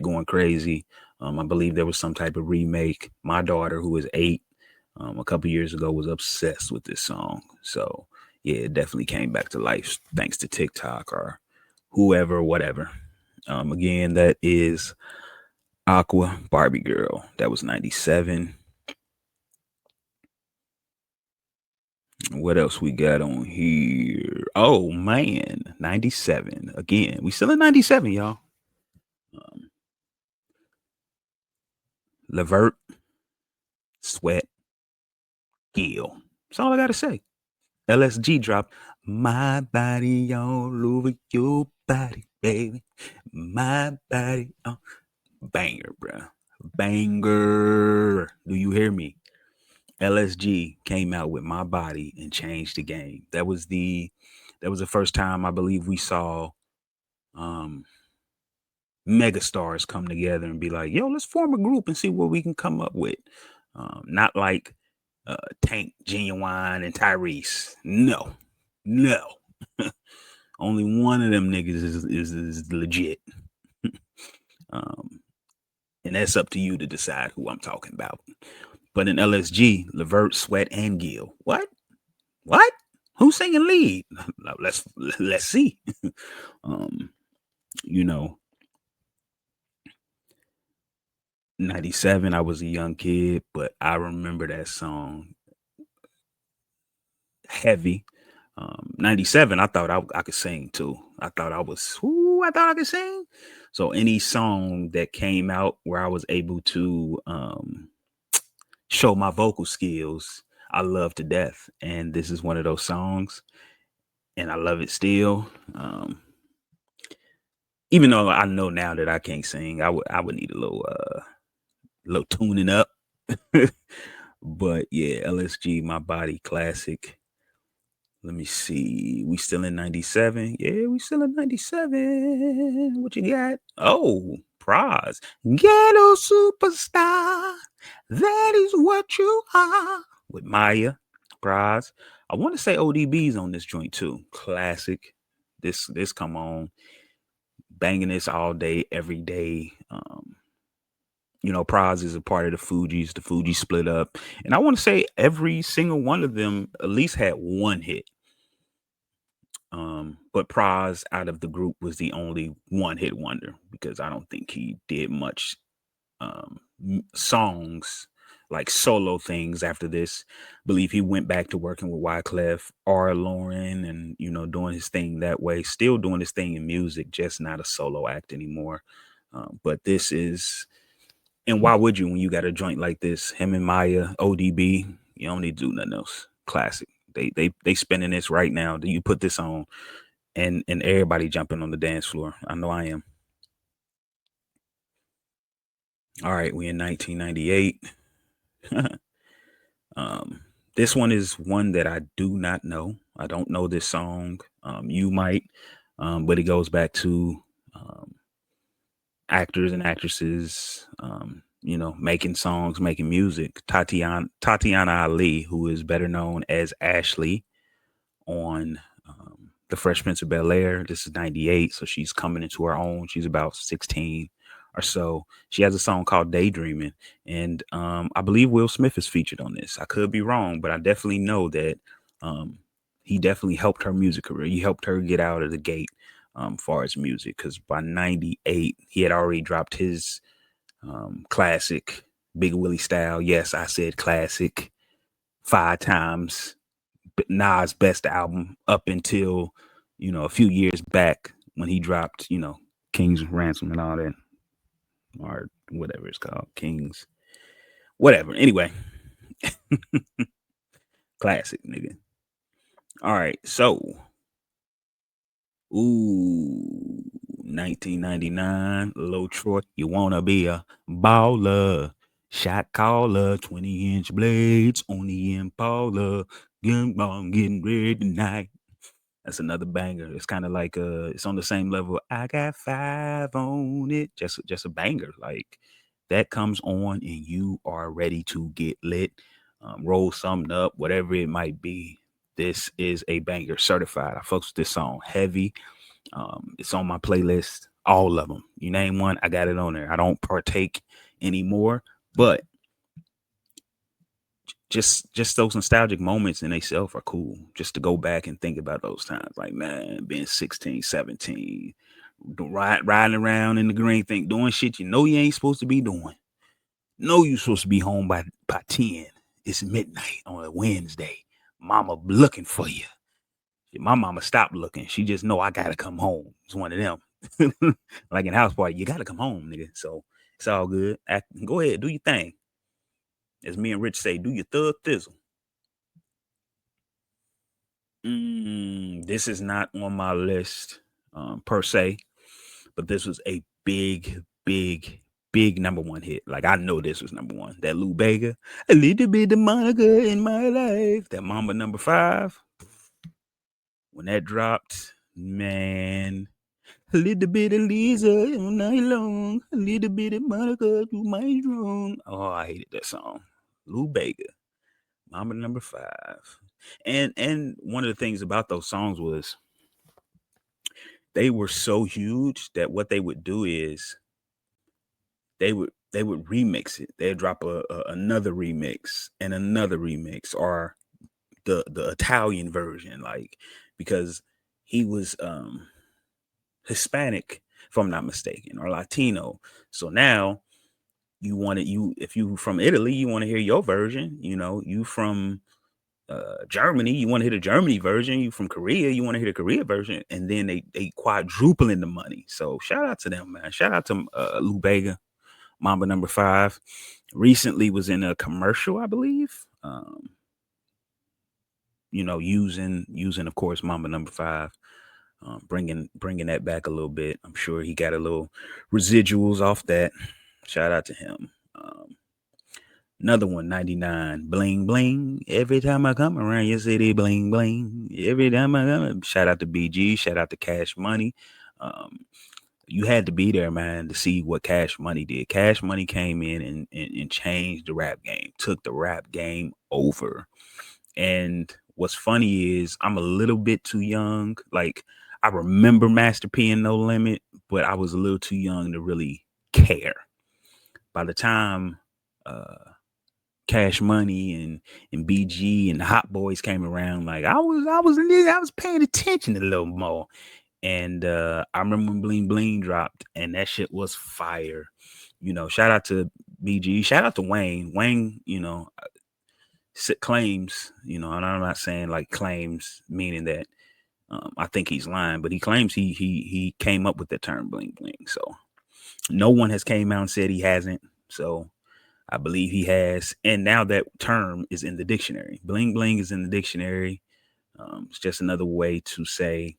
A: going crazy. I believe there was some type of remake. My daughter, who is 8, a couple years ago, was obsessed with this song. So yeah, it definitely came back to life thanks to TikTok or whoever, whatever. Again, that is Aqua Barbie Girl. That was 97. What else we got on here? Oh man, 97. Again, we still in 97, y'all. Um, Levert, Sweat, Gill. That's all I gotta say. LSG drop. My body all over your body, baby. My body. Banger, bruh. Banger. Do you hear me? LSG came out with My Body and changed the game. That was the first time I believe we saw um megastars come together and be like, yo, let's form a group and see what we can come up with. Not like Tank, Genuine, and Tyrese. No, no. Only one of them niggas is legit. um, and that's up to you to decide who I'm talking about. But in LSG, Levert, Sweat, and Gill. What? What? Who's singing lead? Let's see. um, you know, 97, I was a young kid, but I remember that song heavy. 97, I thought I could sing too. I thought I could sing. So any song that came out where I was able to show my vocal skills, I love to death. And this is one of those songs, and I love it still. Even though I know now that I can't sing, I would need a little tuning up. But yeah, LSG, My Body, classic. Let me see. We still in 97? Yeah, we still in 97. What you got? Oh, Praz. Ghetto superstar. That is what you are. With Maya, Praz. I want to say ODB's on this joint too. Classic. This come on. Banging this all day, every day. Praz is a part of the Fugees. The Fugees split up. And I want to say every single one of them at least had one hit. But Praz out of the group was the only one hit wonder because I don't think he did much songs like solo things after this. Believe he went back to working with Wyclef or Lauren and, doing his thing that way, still doing his thing in music, just not a solo act anymore. But this is, and why would you when you got a joint like this? Him and Maya, ODB, you don't need to do nothing else. Classic. They spinning this right now. Do you put this on and everybody jumping on the dance floor? I know I am. All right, we in 1998. This one is one that I do not know. I don't know this song. You might, but it goes back to actors and actresses, making songs, making music. Tatiana Ali, who is better known as Ashley on The Fresh Prince of Bel-Air. This is 98, so she's coming into her own. She's about 16 or so. She has a song called Daydreaming, and I believe Will Smith is featured on this. I could be wrong, but I definitely know that he definitely helped her music career. He helped her get out of the gate far as music, because by 98, he had already dropped his classic Big Willie Style. Yes, I said classic 5 times. Nas' best album up until, a few years back when he dropped, King's Ransom and all that, or whatever it's called, King's, whatever. Anyway, classic, nigga. All right, so, 1999, Lil Troy, you wanna be a baller, shot caller, 20-inch blades on the Impala, getting ready tonight. That's another banger. It's kind of like it's on the same level. I got 5 on it. Just a banger. Like that comes on and you are ready to get lit. Roll something up, whatever it might be. This is a banger, certified. I fucks with this song heavy. It's on my playlist, all of them. You name one, I got it on there. I don't partake anymore, but just those nostalgic moments in themselves are cool. Just to go back and think about those times, like, man, being 16, 17, riding around in the green thing, doing shit you know you ain't supposed to be doing. Know you supposed to be home by 10. It's midnight on a Wednesday. Mama looking for you. My mama stopped looking. She just know I gotta come home. It's one of them. Like in house party, you gotta come home, nigga. So it's all good. Go ahead, do your thing. As me and Rich say, do your thug thizzle. This is not on my list per se, but this was a big, big, big number one hit. Like I know this was number one. That Lou Bega, a little bit of Monica in my life. That Mamba number 5. When that dropped, man, a little bit of Lisa all night long, a little bit of Monica to my room. Oh, I hated that song. Lou Bega, Mamba number 5. And one of the things about those songs was they were so huge that what they would do is they would remix it. They'd drop another remix and another remix, or the Italian version, like, because he was Hispanic, if I'm not mistaken, or Latino. So now if you from Italy, you want to hear your version. You from Germany, you want to hear the Germany version. You from Korea, you want to hear the Korea version. And then they quadrupling the money. So shout out to them, man. Shout out to Lou Bega, Mamba number 5. Recently was in a commercial, I believe. Using of course Mamba number 5. Bringing that back a little bit. I'm sure he got a little residuals off that. Shout out to him. Another one, 99, bling bling. Every time I come around your city, bling bling. Every time I come, shout out to BG, shout out to Cash Money. You had to be there, man, to see what Cash Money did. Cash Money came in and changed the rap game, took the rap game over. And what's funny is I'm a little bit too young. Like, I remember Master P and No Limit, but I was a little too young to really care. By the time Cash Money and BG and the Hot Boys came around, like I was paying attention a little more. And I remember when Bling Bling dropped, and that shit was fire. Shout out to BG, shout out to Wayne. Wayne, claims, and I'm not saying like claims meaning that I think he's lying, but he claims he came up with the term bling bling. So no one has came out and said he hasn't. So I believe he has, and now that term is in the dictionary. Bling bling is in the dictionary. It's just another way to say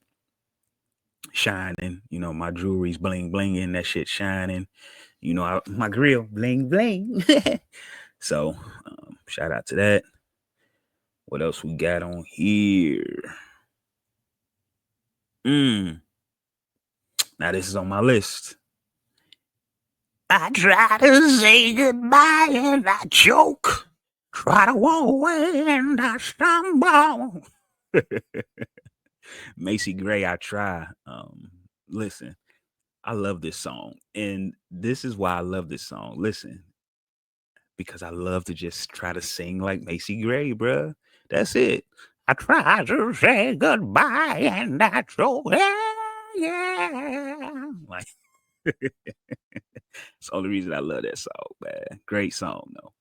A: shining. My jewelry's bling blinging. That shit shining. My grill bling bling. So shout out to that. What else we got on here? Now this is on my list. I try to say goodbye and I choke. Try to walk away and I stumble. Macy Gray, I try. Listen, I love this song. And this is why I love this song. Listen, because I love to just try to sing like Macy Gray, bruh. That's it. I try to say goodbye and I choke. Yeah. Like, it's the only reason I love that song, man. Great song, though.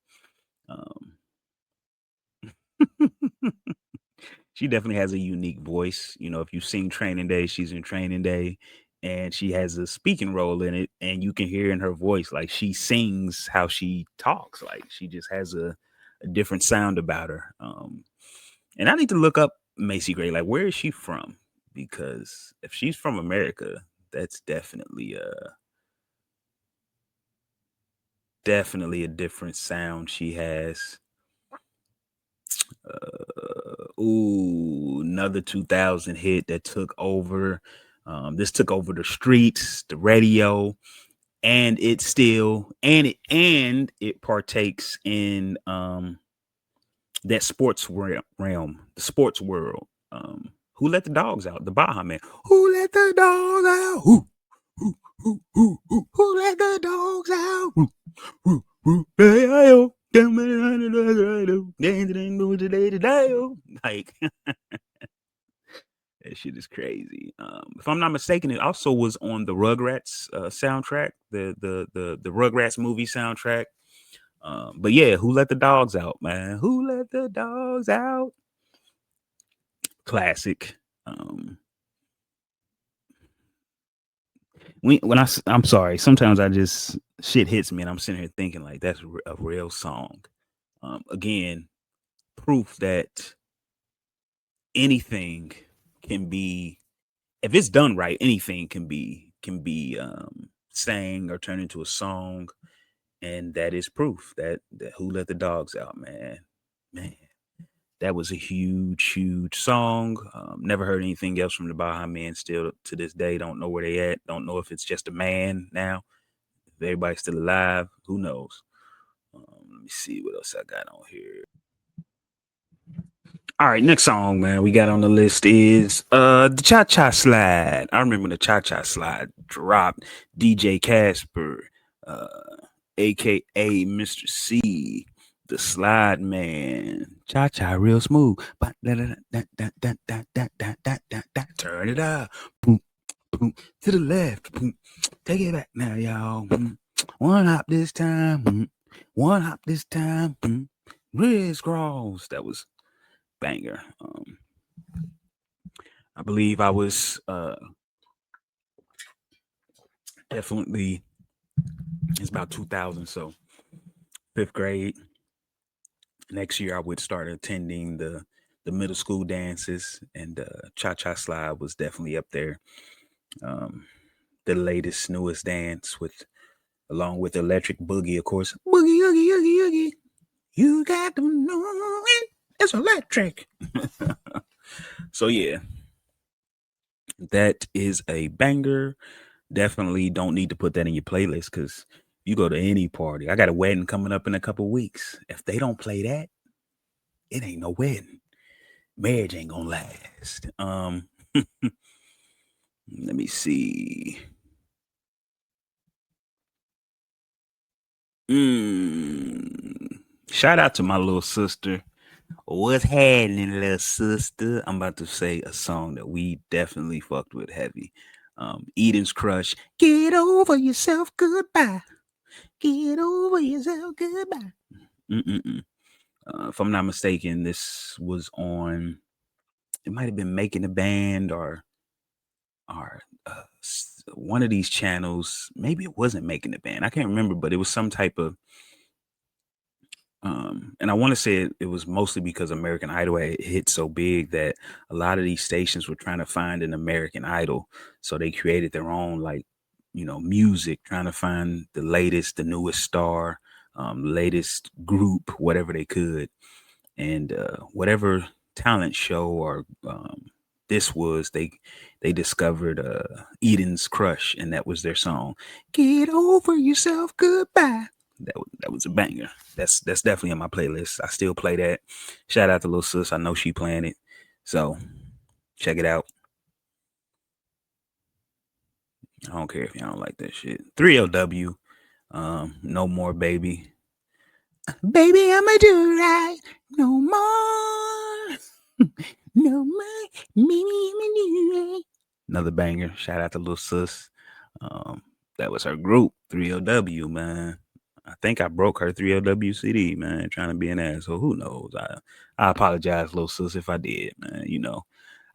A: She definitely has a unique voice. If you've seen Training Day, she's in Training Day, and she has a speaking role in it, and you can hear in her voice, like she sings how she talks. Like she just has a different sound about her. And I need to look up Macy Gray. Like, where is she from? Because if she's from America, that's definitely a different sound she has. Another 2000 hit that took over. This took over the streets, the radio, and it partakes in that sports realm, the sports world. Who let the dogs out? The Baja Man. Who let the dogs out? Who let the dogs out? Like that shit is crazy. If I'm not mistaken, it also was on the Rugrats soundtrack, the Rugrats movie soundtrack. But yeah, Who Let the Dogs Out, man? Who let the dogs out? Classic. I'm sorry. Sometimes I just shit hits me, and I'm sitting here thinking like that's a real song. Again, proof that anything can be, if it's done right, anything can be sang or turned into a song, and that is proof that Who Let the Dogs Out, man. That was a huge song. Never heard anything else from the Baja Men. Still to this day, don't know where they at. Don't know if it's just a man now. If everybody's still alive, who knows? Let me see what else I got on here. All right, next song, man, we got on the list is the Cha Cha Slide. I remember the Cha Cha Slide dropped. DJ Casper, aka Mr. C, the Slide Man. Cha Cha real smooth. Turn it up. Boom, boom, to the left. Boom. Take it back now, y'all. One hop this time. One hop this time. Red Scrolls. That was banger. I believe I was definitely, it's about 2000, so 5th grade. Next year I would start attending the middle school dances, and Cha Cha Slide was definitely up there. The latest, newest dance, along with Electric Boogie, of course. Boogie, oogie, oogie, oogie. You got to know it. It's electric. So yeah, that is a banger. Definitely don't need to put that in your playlist, because you go to any party. I got a wedding coming up in a couple weeks. If they don't play that, it ain't no wedding. Marriage ain't gonna last. Let me see. Shout out to my little sister. What's happening, little sister? I'm about to say a song that we definitely fucked with heavy. Eden's Crush. Get over yourself, goodbye. Get over yourself, goodbye. Mm-mm-mm. If I'm not mistaken, this was on. It might have been Making the Band or one of these channels. Maybe it wasn't Making the Band. I can't remember, but it was some type of and I want to say it was mostly because American Idol had hit so big that a lot of these stations were trying to find an American Idol. So they created their own, like, music, trying to find the latest, the newest star, latest group, whatever they could. And whatever talent show or this was, they discovered Eden's Crush, and that was their song. Get over yourself, goodbye. That was a banger. That's definitely on my playlist. I still play that. Shout out to Lil Sis. I know she playing it. So check it out. I don't care if y'all don't like that shit. 3LW. No More Baby. Baby, I'ma do right. No more. No more. Baby, I'ma do right. Another banger. Shout out to Lil Sis. That was her group, 3LW, man. I think I broke her 3LW CD, man, trying to be an asshole. Who knows? I apologize, Lil Sis, if I did, man.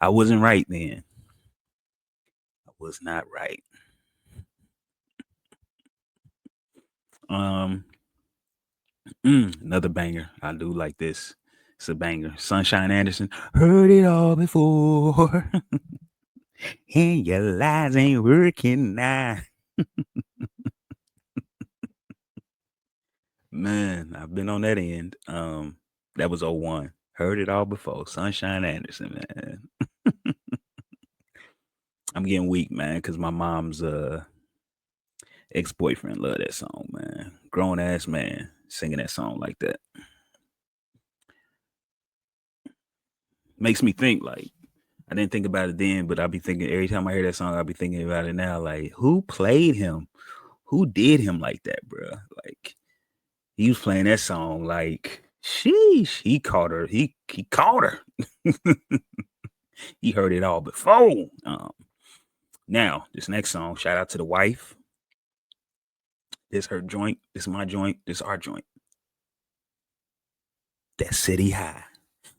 A: I wasn't right then. I was not right. Um, Another banger. I do like this. It's a banger. Sunshine Anderson. Heard it all before. And your lies ain't working now. Man, I've been on that end. That was '01. Heard it all before. Sunshine Anderson, man. I'm getting weak, man, because my mom's ex-boyfriend loved that song, man. Grown ass man singing that song like that. Makes me think, like, I didn't think about it then, but I'll be thinking every time I hear that song, I'll be thinking about it now. Like, who played him? Who did him like that, bro? Like, he was playing that song like, sheesh, he caught her. He caught her. He heard it all before. Now, this next song, shout out to the wife. This her joint. This is my joint. This is our joint. That City High.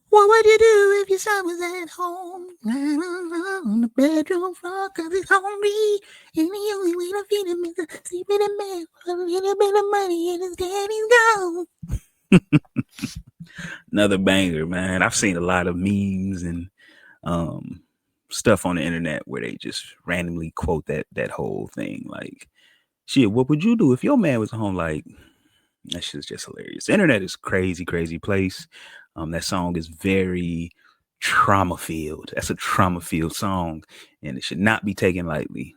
A: What would you do if your son was at home? On the bedroom floor, cause it's hungry. And the only way to feed him is to sleep in the bed with a little bit of money and his daddy's gone. Another banger, man. I've seen a lot of memes and stuff on the internet where they just randomly quote that whole thing. Like, shit, what would you do if your man was home? Like, that shit's just hilarious. The internet is crazy, crazy place. That song is very trauma filled. That's a trauma filled song, and it should not be taken lightly.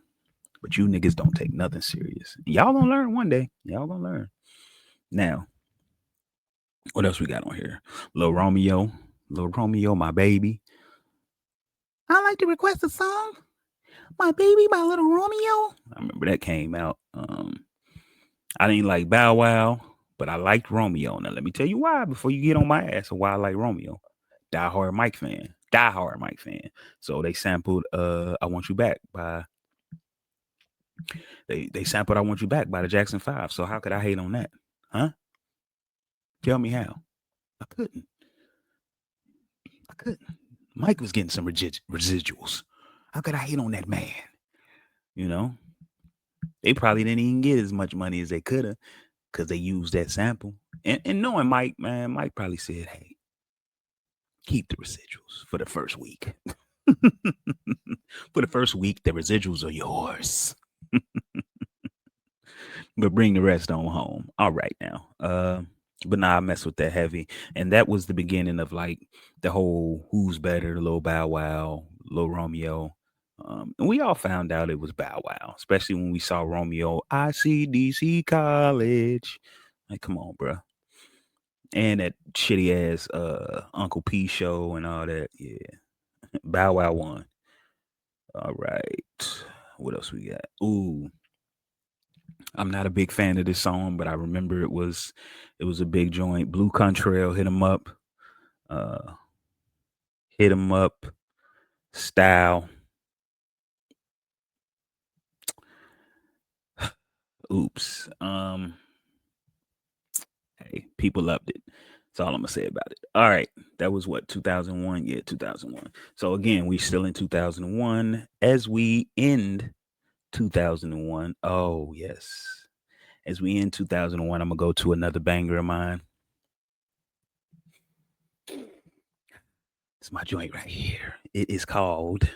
A: But you niggas don't take nothing serious. Y'all gonna learn one day. Y'all gonna learn. Now, what else we got on here? Lil Romeo, my baby. I like to request a song, My Baby by Little Romeo. I remember that came out. I didn't like Bow Wow, but I liked Romeo. Now let me tell you why before you get on my ass and why I like Romeo. Die hard Mike fan. So they sampled I Want You Back by they sampled I Want You Back by the Jackson 5. So how could I hate on that? Huh? Tell me how. I couldn't. Mike was getting some residuals. How could I hate on that man? They probably didn't even get as much money as they could have because they used that sample. And knowing Mike, man, Mike probably said, hey, keep the residuals for the first week. For the first week, the residuals are yours. But bring the rest on home. All right now. But nah, I mess with that heavy. And that was the beginning of like the whole who's better, Lil Bow Wow, Lil Romeo. And we all found out it was Bow Wow, especially when we saw Romeo, ICDC College. Like, come on, bro. And that shitty ass Uncle P show and all that. Yeah. Bow Wow won. All right. What else we got? Ooh. I'm not a big fan of this song, but I remember it was a big joint. Blue Contrail, hit 'em up, uh, hit 'em up, style. Oops. Hey, people loved it. That's all I'm gonna say about it. All right, that was what 2001. Yeah, 2001. So again, we still in 2001 as we end 2001. Oh yes, as we end 2001, I'm gonna go to another banger of mine. It's my joint right here. It is called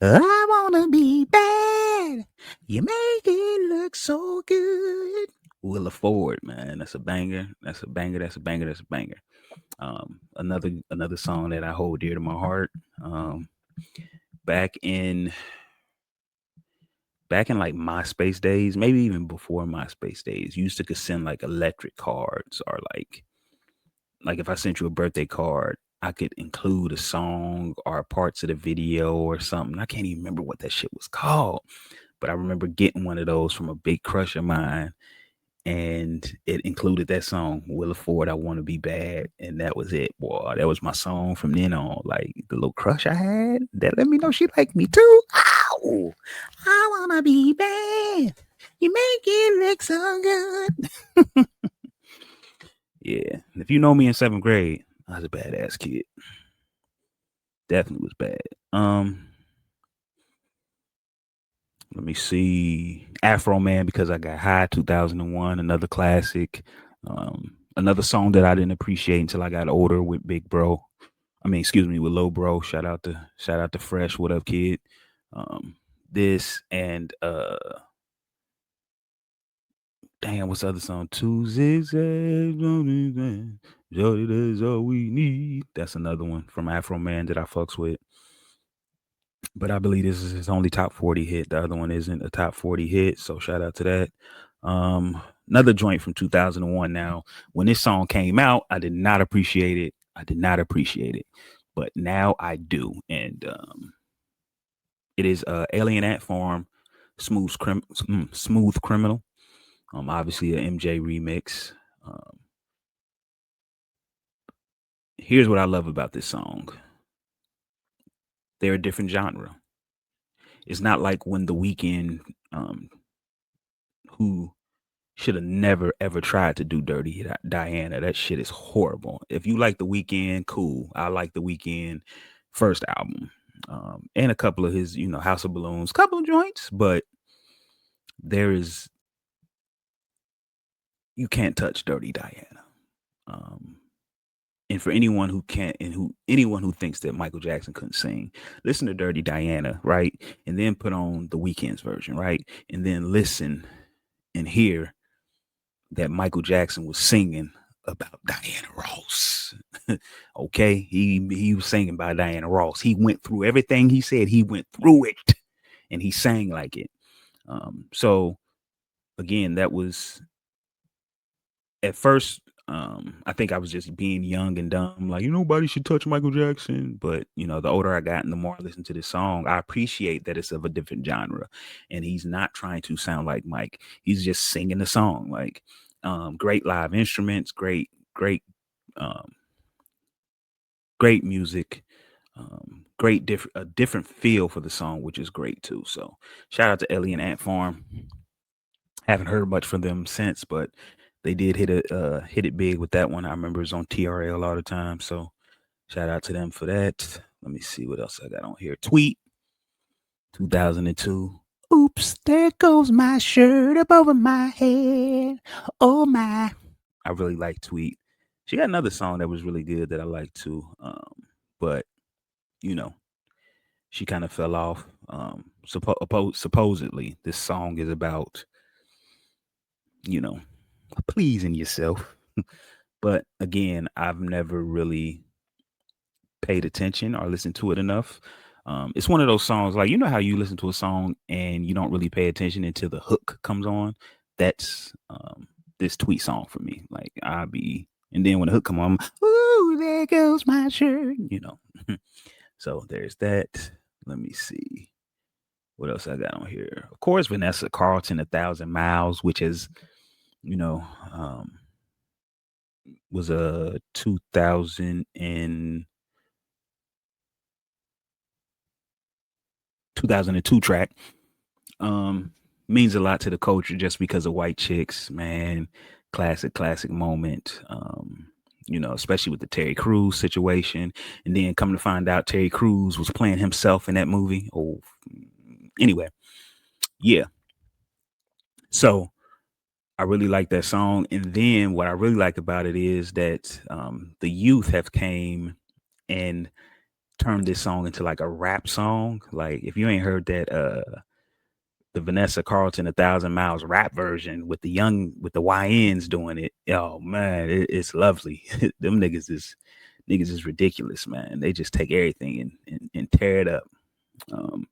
A: "I Wanna Be Bad." You make it look so good. Willa Ford, man, that's a banger. That's a banger. That's a banger. That's a banger. Another song that I hold dear to my heart. Um, back in back in like MySpace days, maybe even before MySpace days, you used to could send like electric cards or like if I sent you a birthday card, I could include a song or parts of the video or something. I can't even remember what that shit was called, but I remember getting one of those from a big crush of mine, and it included that song Willa Ford, "I Want to Be Bad," and that was it. Boy, that was my song from then on. Like the little crush I had that let me know she liked me too. Ow! I wanna be bad. You make it look so good. Yeah, if you know me in seventh grade, I was a badass kid. Definitely was bad. Let me see. Afro Man, Because I Got High, 2001, another classic. Another song that I didn't appreciate until I got older with Big Bro. I mean, excuse me, with Low Bro. Shout out to Fresh. What up, kid? Um, this and damn, what's the other song? Two zigzags, Jody, that's all we need. That's another one from Afro Man that I fucks with. But I believe this is his only top 40 hit. The other one isn't a top 40 hit, so shout out to that. Another joint from 2001. Now, when this song came out, I did not appreciate it. I did not appreciate it, but now I do, and it is Alien Ant Farm, Smooth Criminal. Obviously a MJ remix. Um, Here's what I love about this song. They're a different genre. It's not like when The Weeknd, who should have never ever tried to do Dirty Diana. That shit is horrible. If you like The Weeknd, cool. I like The Weeknd first album. And a couple of his, House of Balloons, couple of joints, but there is you can't touch Dirty Diana. Um, and for anyone who can't and who anyone who thinks that Michael Jackson couldn't sing, listen to Dirty Diana, right? And then put on the Weeknd's version, right? And then listen and hear that Michael Jackson was singing about Diana Ross. Okay, he was singing by Diana Ross. He went through everything he said. He went through it, and he sang like it. So again, that was at first. I think I was just being young and dumb, like nobody should touch Michael Jackson. But the older I got and the more I listened to this song, I appreciate that it's of a different genre, and he's not trying to sound like Mike. He's just singing the song. Like great live instruments, um, great music, a different feel for the song, which is great too. So shout out to Ellie and Ant Farm. Haven't heard much from them since, but they did hit it big with that one. I remember it's on TRL all the time. So shout out to them for that. Let me see what else I got on here. Tweet 2002. Oops, there goes my shirt up over my head. Oh my. I really like Tweet. She got another song that was really good that I like too. But you know, she kind of fell off. Supposedly, this song is about you know pleasing yourself. But again, I've never really paid attention or listened to it enough. It's one of those songs like how you listen to a song and you don't really pay attention until the hook comes on. That's this Tweet song for me. Like and then when the hook come on, ooh, there goes my shirt. So there's that. Let me see What else I got on here? Of course, Vanessa Carlton, "A Thousand Miles," which is, you know, was a 2002 track. Um, Means a lot to the culture just because of white chicks, man. Classic moment. Especially with the Terry Crews situation. And then come to find out Terry Crews was playing himself in that movie. Oh, anyway, yeah. So I really like that song. And then what I really like about it is that the youth have came and turned this song into like a rap song. Like if you ain't heard that the Vanessa Carlton "A Thousand Miles" rap version with the YNs doing it. Oh man, it's lovely. Them niggas is ridiculous, man. They just take everything and tear it up. Um,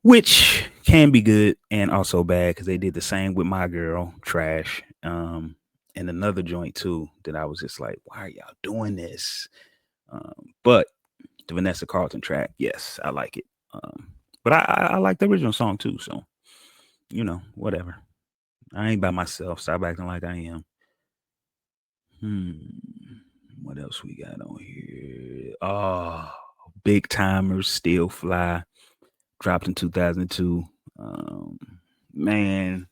A: which can be good and also bad because they did the same with My Girl, Trash. And another joint too that I was just like, why are y'all doing this? But the Vanessa Carlton track, yes, I like it. But I like the original song too, so whatever. I ain't by myself. Stop acting like I am. What else we got on here? Oh, Big Timers Still Fly. Dropped in 2002. Man,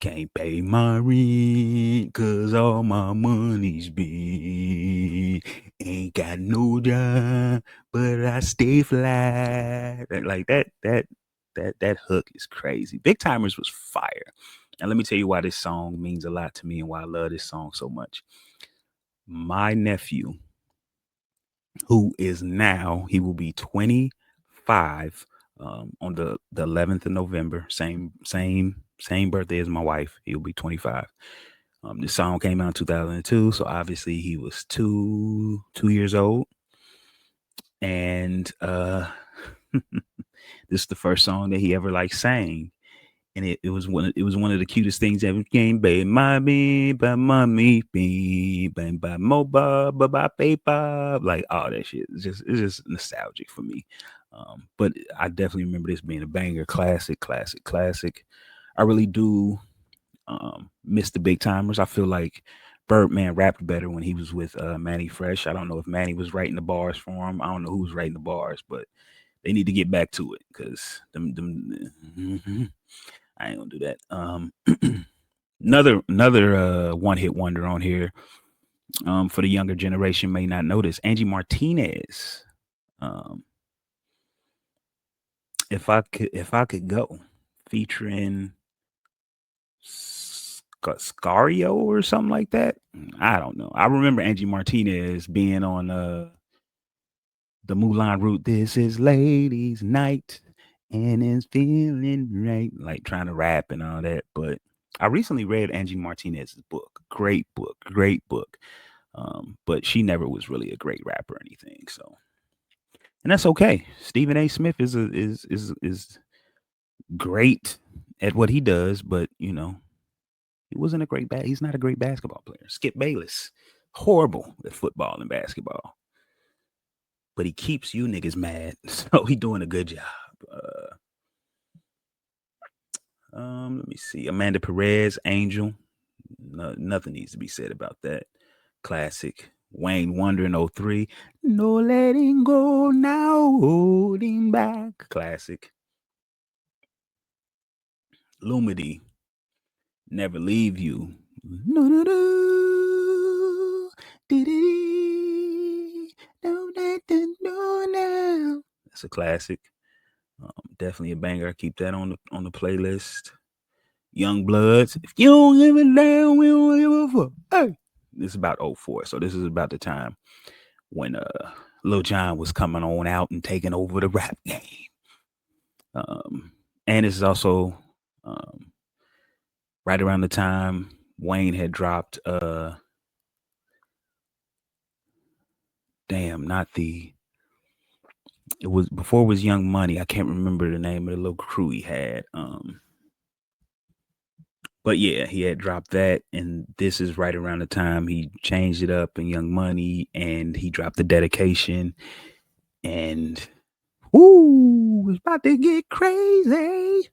A: can't pay my rent cause all my money's been. Ain't got no job, but I stay fly. Like that hook is crazy. Big Timers was fire. And let me tell you why this song means a lot to me and why I love this song so much. My nephew, who is now, he will be 25 on the 11th of November. Same birthday as my wife. He'll be 25. This song came out in 2002, so obviously he was 2 years old. And this is the first song that he ever sang. And it was one of the cutest things ever came. Baby, mommy, by mommy, by mobile, by paper, like all that shit. It's just nostalgic for me. But I definitely remember this being a banger, classic. I really do miss the Big Timers. I feel like Birdman rapped better when he was with Manny Fresh. I don't know if Manny was writing the bars for him. I don't know who was writing the bars, but they need to get back to it because them I ain't gonna do that. Another one hit wonder on here. For the younger generation may not know this. Angie Martinez. If I could go, featuring Scario or something like that. I don't know. I remember Angie Martinez being on the Moulin Route. This is ladies' night and it's feeling right, like trying to rap and all that. But I recently read Angie Martinez's book. Great book. But she never was really a great rapper or anything. So, and that's okay. Stephen A. Smith is great at what he does, but he wasn't a great he's not a great basketball player. Skip Bayless, horrible at football and basketball. But he keeps you niggas mad, so he doing a good job. Let me see. Amanda Perez, Angel. No, nothing needs to be said about that. Classic. Wayne Wonder in 03. No letting go now, holding back. Classic. Lumity. Never leave you. No, no, no. No. That's a classic. Definitely a banger. I keep that on the playlist. Young Bloods. If you don't give it down, we don't give a fuck. Hey. This is about 04. So this is about the time when Lil Jon was coming on out and taking over the rap game. And this is also right around the time Wayne had dropped it was before it was Young Money. I can't remember the name of the little crew he had. But yeah, he had dropped that, and this is right around the time he changed it up in Young Money, and he dropped the Dedication, and Ooh, it's about to get crazy.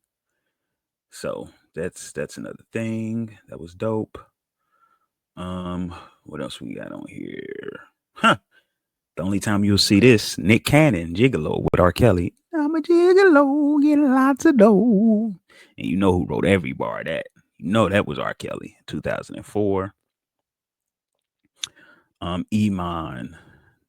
A: So that's another thing that was dope. What else we got on here? Huh. The only time you'll see this, Nick Cannon, Gigolo with R. Kelly. I'm a gigolo, getting lots of dough. And you know who wrote every bar of that. You know that was R. Kelly, 2004. Iman.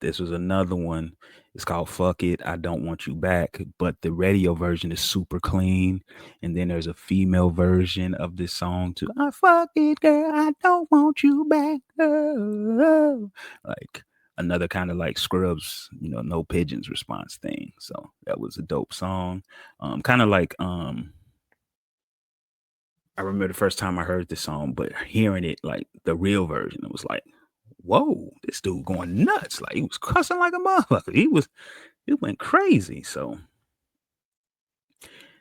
A: This was another one. It's called Fuck It, I Don't Want You Back. But the radio version is super clean. And then there's a female version of this song too. I fuck it, girl, I don't want you back. Oh. Like another kind of like Scrubs, no pigeons response thing. So that was a dope song. Kind of like I remember the first time I heard this song, but hearing it like the real version, it was like, whoa, this dude going nuts. Like he was cussing like a motherfucker. He went crazy. So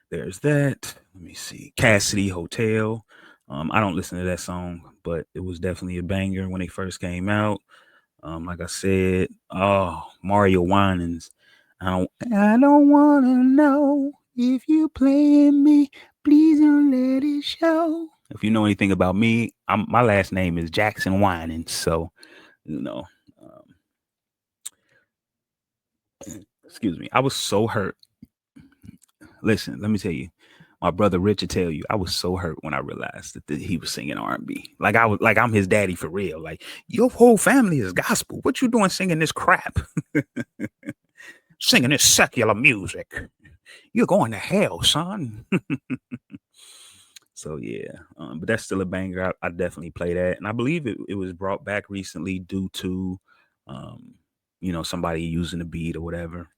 A: there's that. Let me see. Cassidy Hotel. I don't listen to that song, but it was definitely a banger when it first came out. Like I said, Mario Winans. I don't wanna know if you playing me. Please don't let it show. If you know anything about me, my last name is Jackson Winans. So, um, excuse me. I was so hurt. Listen, let me tell you. My brother Rich will tell you, I was so hurt when I realized that he was singing R&B. Like I'm his daddy for real. Like your whole family is gospel. What you doing singing this crap? Singing this secular music. You're going to hell, son. So yeah, but that's still a banger. I definitely play that, and I believe it was brought back recently due to, somebody using the beat or whatever.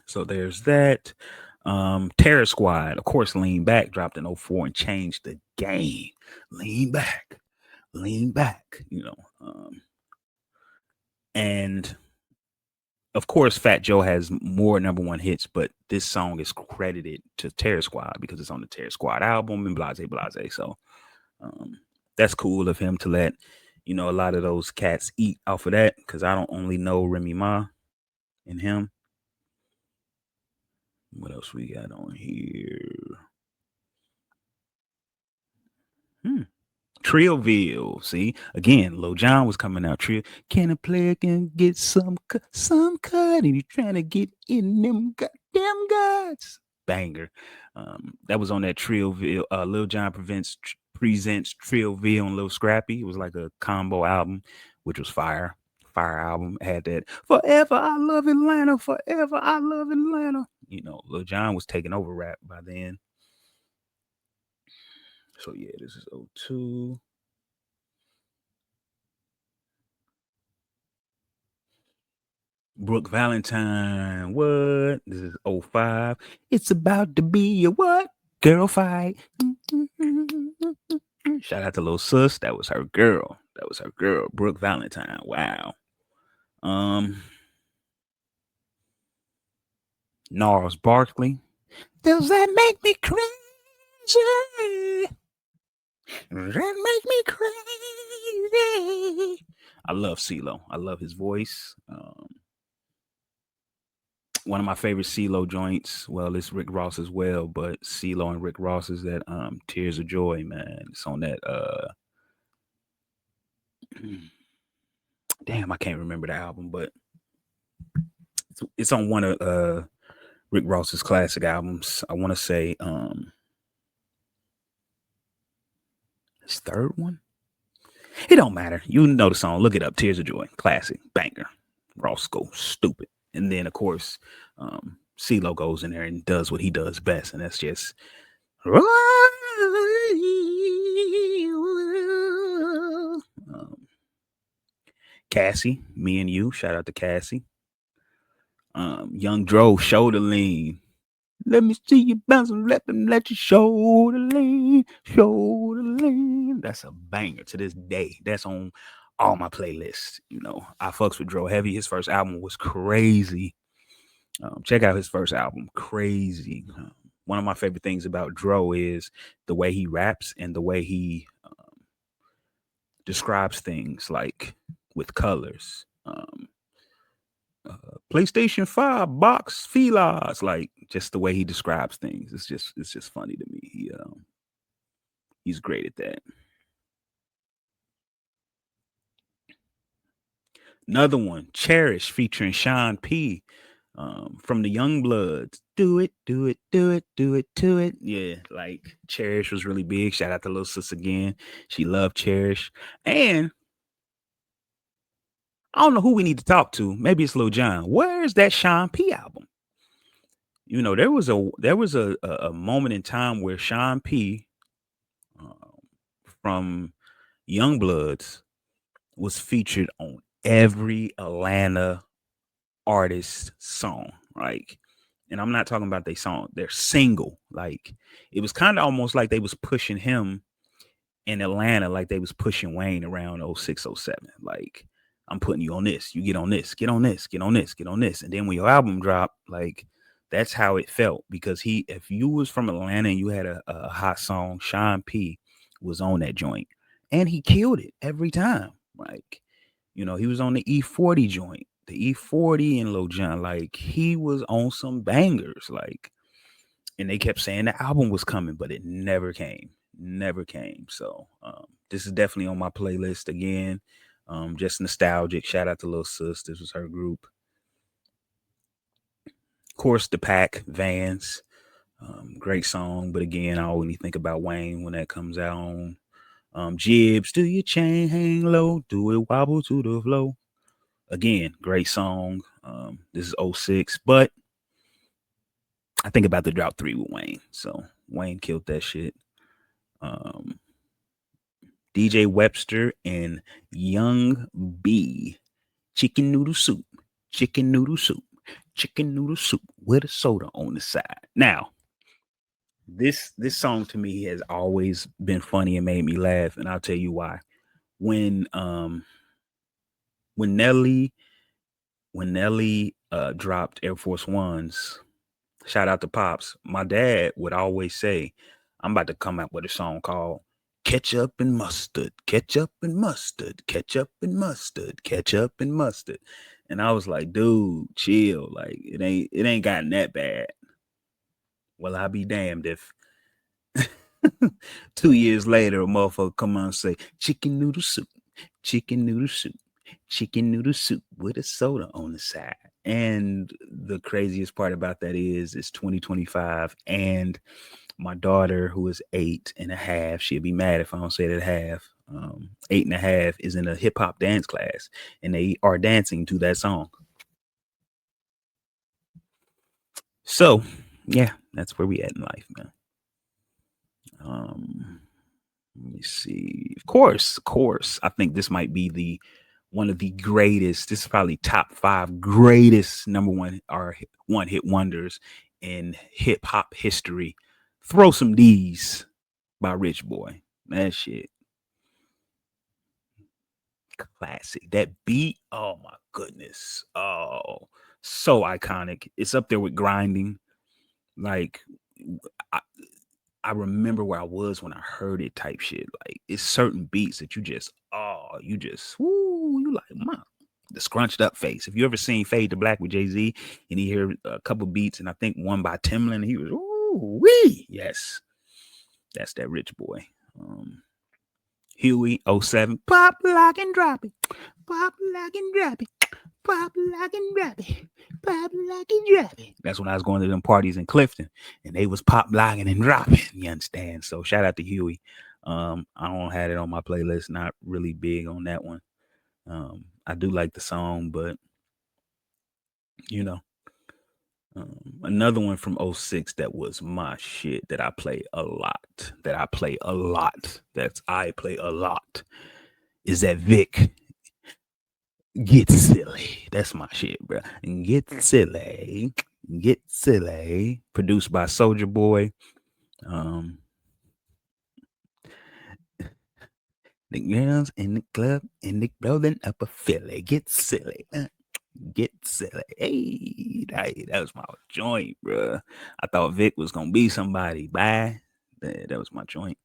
A: So there's that. Terror Squad, of course, Lean Back dropped in 04 and changed the game. Lean back, lean back, and of course, Fat Joe has more number one hits, but this song is credited to Terror Squad because it's on the Terror Squad album and blase blase. So that's cool of him to let a lot of those cats eat off of that because I don't only know Remy Ma and him. What else we got on here? Trillville. See, again, Lil Jon was coming out. Trill, can a player can get some cut, and he's trying to get in them goddamn guts. Banger. That was on that Trillville. Lil Jon presents Trillville and Lil Scrappy. It was like a combo album, which was fire. Fire album. It had that Forever I Love Atlanta. Forever I Love Atlanta. Lil Jon was taking over rap by then. So yeah, this is 02. Brooke Valentine. What? This is 05. It's about to be a what? Girl fight. Shout out to Lil Sus. That was her girl. Brooke Valentine. Wow. Gnarls Barkley. Does that make me crazy? That make me crazy. I love CeeLo. I love his voice. One of my favorite CeeLo joints. Well, it's Rick Ross as well, but CeeLo and Rick Ross is that Tears of Joy, man. It's on that damn, I can't remember the album, but it's on one of Rick Ross's classic albums. I want to say his third one. It don't matter. You know the song. Look it up. Tears of Joy. Classic. Banger. Ross goes stupid. And then, of course, CeeLo goes in there and does what he does best. And that's just... Cassie, Me and You. Shout out to Cassie. Young Dro, Shoulder Lean. Let me see you bouncing, let you shoulder lean, shoulder lean. That's a banger to this day. That's on all my playlists. I fucks with Dro heavy. His first album was crazy. Check out his first album, crazy. One of my favorite things about Dro is the way he raps and the way he describes things like with colors. PlayStation 5 box Filas. Like just the way he describes things. It's just funny to me. He's great at that. Another one, Cherish featuring Sean P. From the Young Bloods. Do it, do it, do it, do it, do it. Yeah, like Cherish was really big. Shout out to Little Sis again. She loved Cherish. And I don't know who we need to talk to. Maybe it's Lil Jon. Where's that Sean P album? There was a moment in time where Sean P. Um, from Young Bloods was featured on every Atlanta artist song. Like, and I'm not talking about their song, their single. Like, it was kind of almost like they was pushing him in Atlanta, like they was pushing Wayne around 06, 07. Like, I'm putting you on this, you get on this, get on this, get on this, get on this. And then when your album dropped, like that's how it felt. Because if you was from Atlanta and you had a hot song, Sean P was on that joint. And he killed it every time. Like, he was on the E40 joint, the E40 and Lil Jon. Like, he was on some bangers. Like, and they kept saying the album was coming, but it never came. Never came. So this is definitely on my playlist again. Just nostalgic. Shout out to Lil Sis. This was her group. Of course, The Pack, Vans. Great song. But again, I only think about Wayne when that comes out on Jibs. Do your chain hang low? Do it wobble to the flow? Again, great song. This is 06, but I think about the drop 3 with Wayne. So Wayne killed that shit. DJ Webster and Young B. Chicken noodle soup. Chicken noodle soup. Chicken noodle soup with a soda on the side. Now, this song to me has always been funny and made me laugh, and I'll tell you why. When Nelly dropped Air Force Ones, shout out to Pops, my dad would always say, I'm about to come out with a song called Ketchup and Mustard, Ketchup and Mustard, Ketchup and Mustard, Ketchup and Mustard. And I was like, dude, chill. Like, it ain't gotten that bad. Well, I'll be damned if 2 years later a motherfucker come on and say chicken noodle soup, chicken noodle soup, chicken noodle soup with a soda on the side. And the craziest part about that is it's 2025 and my daughter, who is 8.5, she'll be mad if I don't say that half. 8.5 is in a hip hop dance class and they are dancing to that song. So yeah, that's where we at in life, man. Let me see. Of course. I think this might be one of the greatest. This is probably top 5 greatest number one or one hit wonders in hip hop history. Throw Some D's by Rich Boy. That shit. Classic. That beat. Oh my goodness. Oh, so iconic. It's up there with Grinding. Like, I remember where I was when I heard it type shit. Like, it's certain beats that you like, man, the scrunched up face. If you ever seen Fade to Black with Jay-Z and he heard a couple beats and I think one by Timbaland, he was, ooh, wee. Yes. That's that Rich Boy. Huey, 07. Pop, lock, and drop it. Pop, lock, and drop it. Pop, lock, and drop it. Pop, lock, and drop it. That's when I was going to them parties in Clifton and they was pop, locking, and dropping. You understand? So shout out to Huey. I don't have it on my playlist. Not really big on that one. I do like the song, but another one from 06 that was my shit that I play a lot. Is that Vic Get Silly. That's my shit, bro. Get Silly. Produced by Soulja Boy. The girls in the club and they building up a Philly. Get silly. Get silly. Hey, that was my joint, bro. I thought Vic was gonna be somebody. Bye. That was my joint.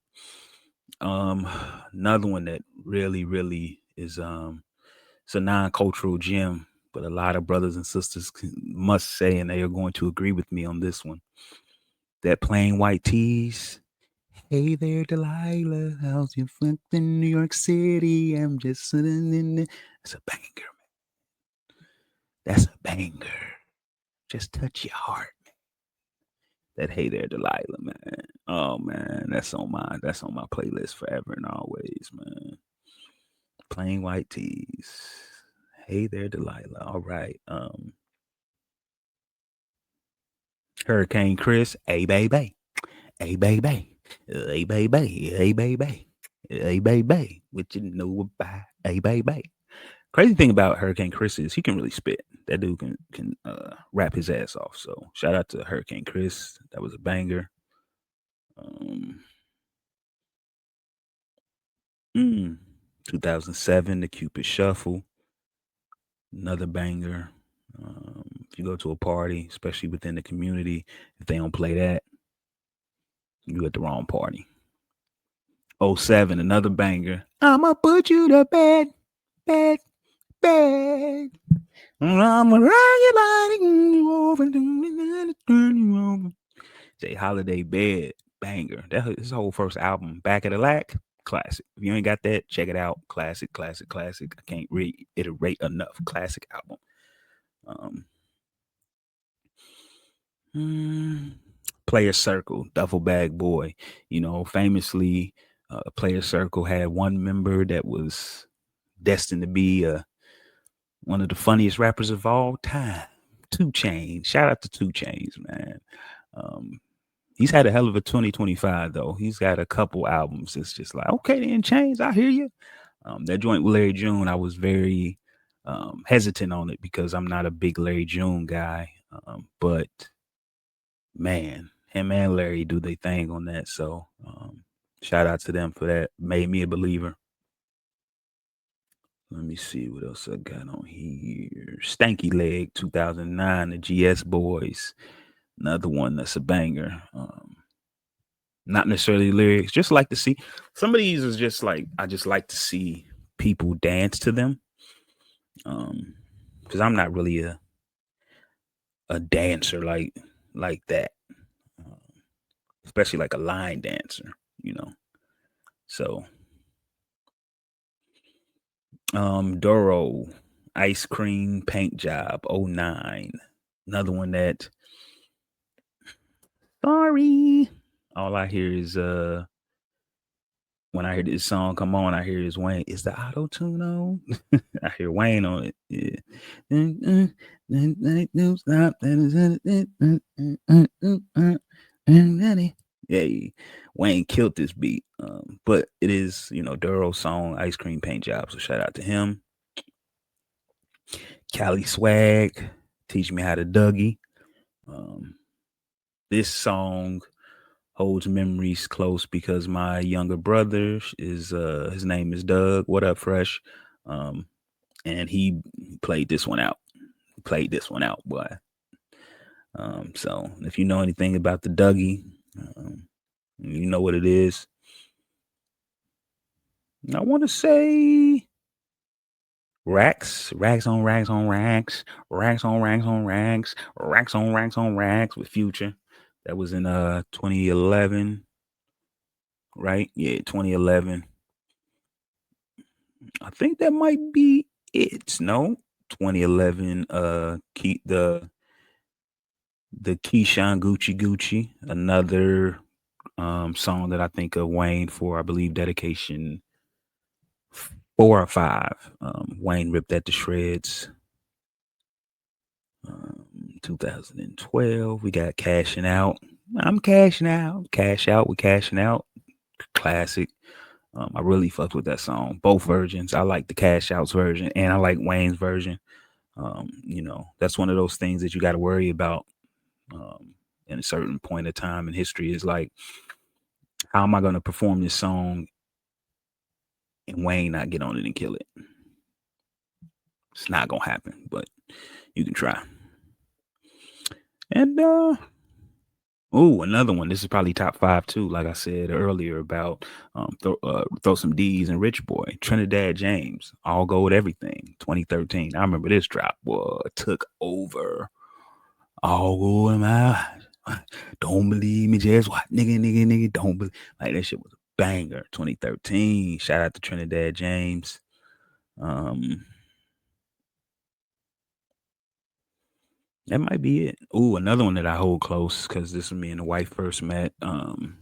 A: Another one that really is it's a non-cultural gem. but a lot of brothers and sisters must say, and they are going to agree with me on this one, that plain white tees. Hey there, Delilah. How's your funk in New York City? I'm just sitting in there. That's a banger. That's a banger. Just touch your heart. That Hey There, Delilah, man. Oh man, that's on my playlist forever and always, man. Plain white tees. Hey there, Delilah. All right. Hurricane Chris. Hey baby. Hey baby. Hey baby. Hey baby. Hey baby. What you know about? Hey baby. Crazy thing about Hurricane Chris is he can really spit. That dude can rap his ass off. So shout out to Hurricane Chris. That was a banger. Um, mm, 2007, the Cupid Shuffle, another banger. If you go to a party, especially within the community, if they don't play that, you at the wrong party. '07, another banger. I'ma put you to bed, bed, bed. I'ma rock your body, over, turn you over. Jay Holiday Bed, banger. That his whole first album, Back of the Lack, classic. If you ain't got that, check it out. Classic, classic, classic. I can't reiterate enough. Classic album. Um, mm, Player Circle, Duffel Bag Boy. Famously, Player Circle had one member that was destined to be one of the funniest rappers of all time. 2 Chainz. Shout out to 2 Chainz, man. Um, he's had a hell of a 2025 though. He's got a couple albums. It's just like, okay, then Chainz, I hear you. That joint with Larry June, I was very hesitant on it because I'm not a big Larry June guy. But man, him and Larry do their thing on that. So shout out to them for that. Made me a believer. Let me see what else I got on here. Stanky Leg 2009, the GS Boys. Another one that's a banger. Not necessarily lyrics, just like to see some of these is just like I just like to see people dance to them. Because I'm not really a dancer like that. Um, Especially like a line dancer, you know. So Doro, Ice Cream Paint Job, '09. Another one that sorry. All I hear is when I hear this song come on, I hear is Wayne. Is the auto tune on? I hear Wayne on it. Yeah. Yeah, Wayne killed this beat. But it is, Duro's song, Ice Cream Paint Job. So shout out to him. Cali Swag, Teach Me How to Dougie. Um, this song holds memories close because my younger brother is his name is Doug. What up, Fresh? Um, and he played this one out. Boy. So if you know anything about the Dougie, you know what it is. I want to say racks, racks on racks on racks, racks on racks on racks, racks on racks on racks with Future. That was in 2011, right? Yeah, 2011. I think that might be it. No, 2011. The Keyshawn Gucci Gucci, another song that I think of Wayne for, I believe, dedication 4 or 5. Wayne ripped that to shreds. 2012, we got Cashing Out. I'm cashing out. Cash Out. We cashing out. Classic. I really fucked with that song. Both versions. I like the Cash Outs version and I like Wayne's version. That's one of those things that you got to worry about in a certain point of time in history is like, how am I going to perform this song and Wayne not get on it and kill it? It's not going to happen, but you can try. And Ooh, another one. This is probably top 5 too, like I said earlier about, Throw Some D's and Rich Boy, Trinidad James, All Gold Everything, 2013. I remember this drop, boy, took over. All gold in my eyes. Don't believe me, just what? Nigga, nigga, nigga, don't believe. Like, that shit was a banger, 2013. Shout out to Trinidad James. Um, that might be it. Ooh, another one that I hold close because this is me and the wife first met. And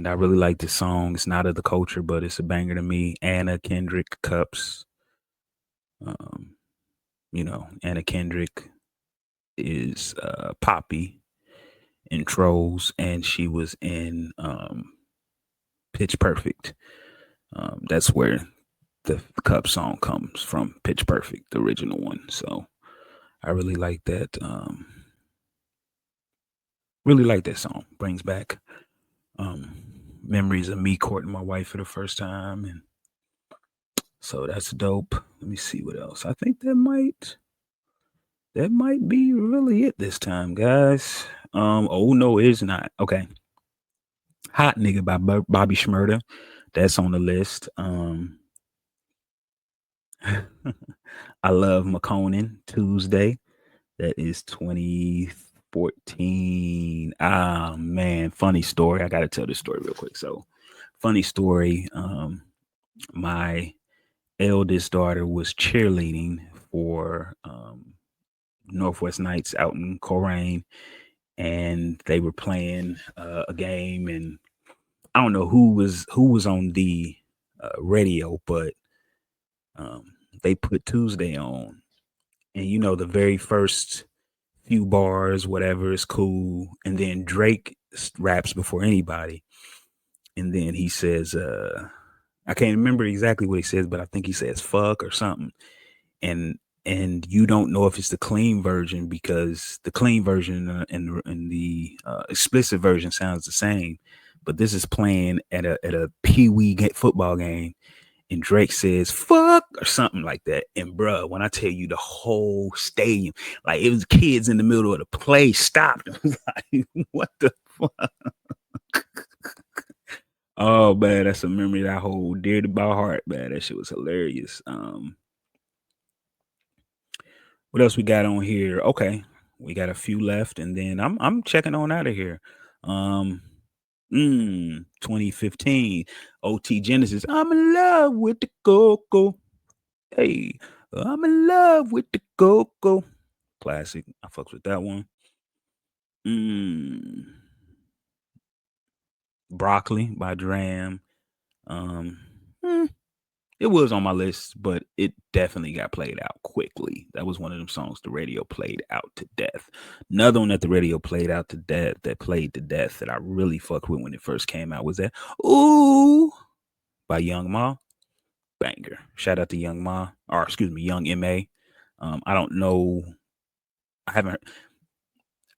A: I really like this song. It's not of the culture, but it's a banger to me. Anna Kendrick Cups. Um, Anna Kendrick is Poppy in Trolls, and she was in Pitch Perfect. That's where the Cup song comes from. Pitch Perfect, the original one. So I really like that. Really like that song. Brings back um, memories of me courting my wife for the first time, and so that's dope. Let me see what else. I think that might be really it this time, guys. Oh no, it's not. Okay. Hot Nigga by Bobby Shmurda. That's on the list. I love McConan Tuesday. That is 2014. Ah man, funny story. I gotta tell this story real quick. So funny story. My eldest daughter was cheerleading for Northwest Knights out in Coleraine, and they were playing a game, and I don't know who was on the radio, but um, they put Tuesday on, and the very first few bars, whatever is cool, and then Drake raps before anybody, and then he says, I can't remember exactly what he says, but I think he says "fuck" or something, and you don't know if it's the clean version because the clean version and the explicit version sounds the same, but this is playing at a pee-wee football game, and Drake says "fuck" or something like that, and bruh, when I tell you the whole stadium, like it was kids in the middle of the play stopped. It was like, what the fuck? Oh man, that's a memory that I hold dear to my heart, man. That shit was hilarious. What else we got on here? Okay, we got a few left, and then I'm checking on out of here. Um, 2015, OT Genesis. I'm in love with the coco. Hey, I'm in love with the coco. Classic. I fucks with that one. Mm, Broccoli by Dram. Um, mm, It was on my list, but it definitely got played out quickly. That was one of them songs the radio played out to death. Another one that the radio played out to death, that played to death, that I really fucked with when it first came out was that "Ooh" by Young Ma. Banger. Shout out to Young Ma, or excuse me, Young M.A. I don't know. I haven't.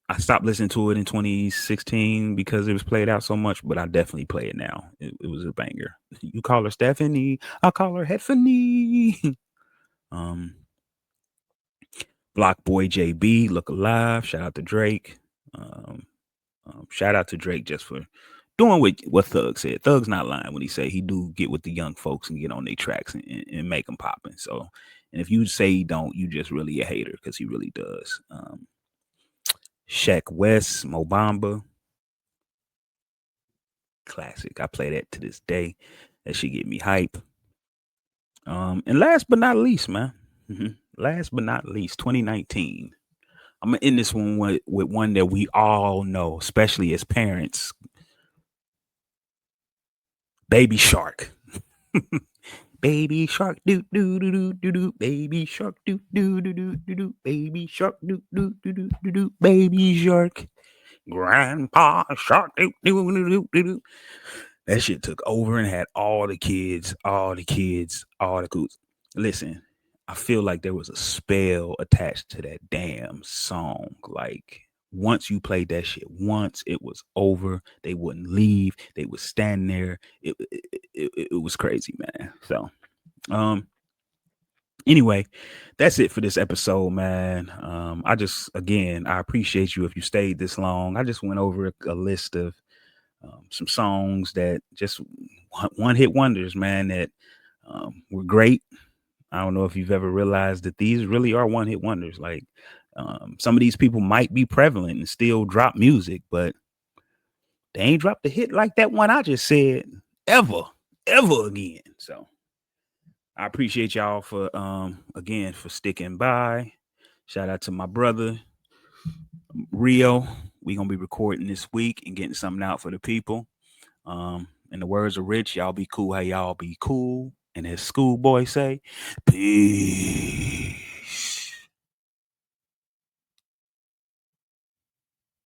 A: I stopped listening to it in 2016 because it was played out so much, but I definitely play it now. It was a banger. You call her Stephanie, I'll call her Heffany. um, Block Boy JB, Look Alive. Shout out to Drake. Um, Shout out to Drake just for doing what Thug said. Thug's not lying when he say he do get with the young folks and get on their tracks and make them popping. So, and if you say he don't, you just really a hater because he really does. Shaq West, Mobamba, classic. I play that to this day. That shit get me hype. And last but not least, man. Last but not least, 2019. I'm gonna end this one with one that we all know, especially as parents. Baby Shark. Baby Shark, do do do do do do. Baby Shark, do do do do do do. Baby Shark, do do do do do do. Baby Shark. Grandpa Shark, do do do do do do. That shit took over and had all the coots. Listen, I feel like there was a spell attached to that damn song. Like once you played that shit once, it was over. They wouldn't leave. They would stand there. It was crazy, man. So, um, Anyway, that's it for this episode, man. I appreciate you if you stayed this long. I just went over a list of some songs that just one hit wonders, man, that were great. I don't know if you've ever realized that these really are one hit wonders. Like some of these people might be prevalent and still drop music, but they ain't dropped a hit like that one I just said ever again. So I appreciate y'all for again for sticking by. Shout out to my brother Rio. We gonna be recording this week and getting something out for the people. In the words of Rich, y'all be cool how y'all be cool. And as Schoolboy say, peace.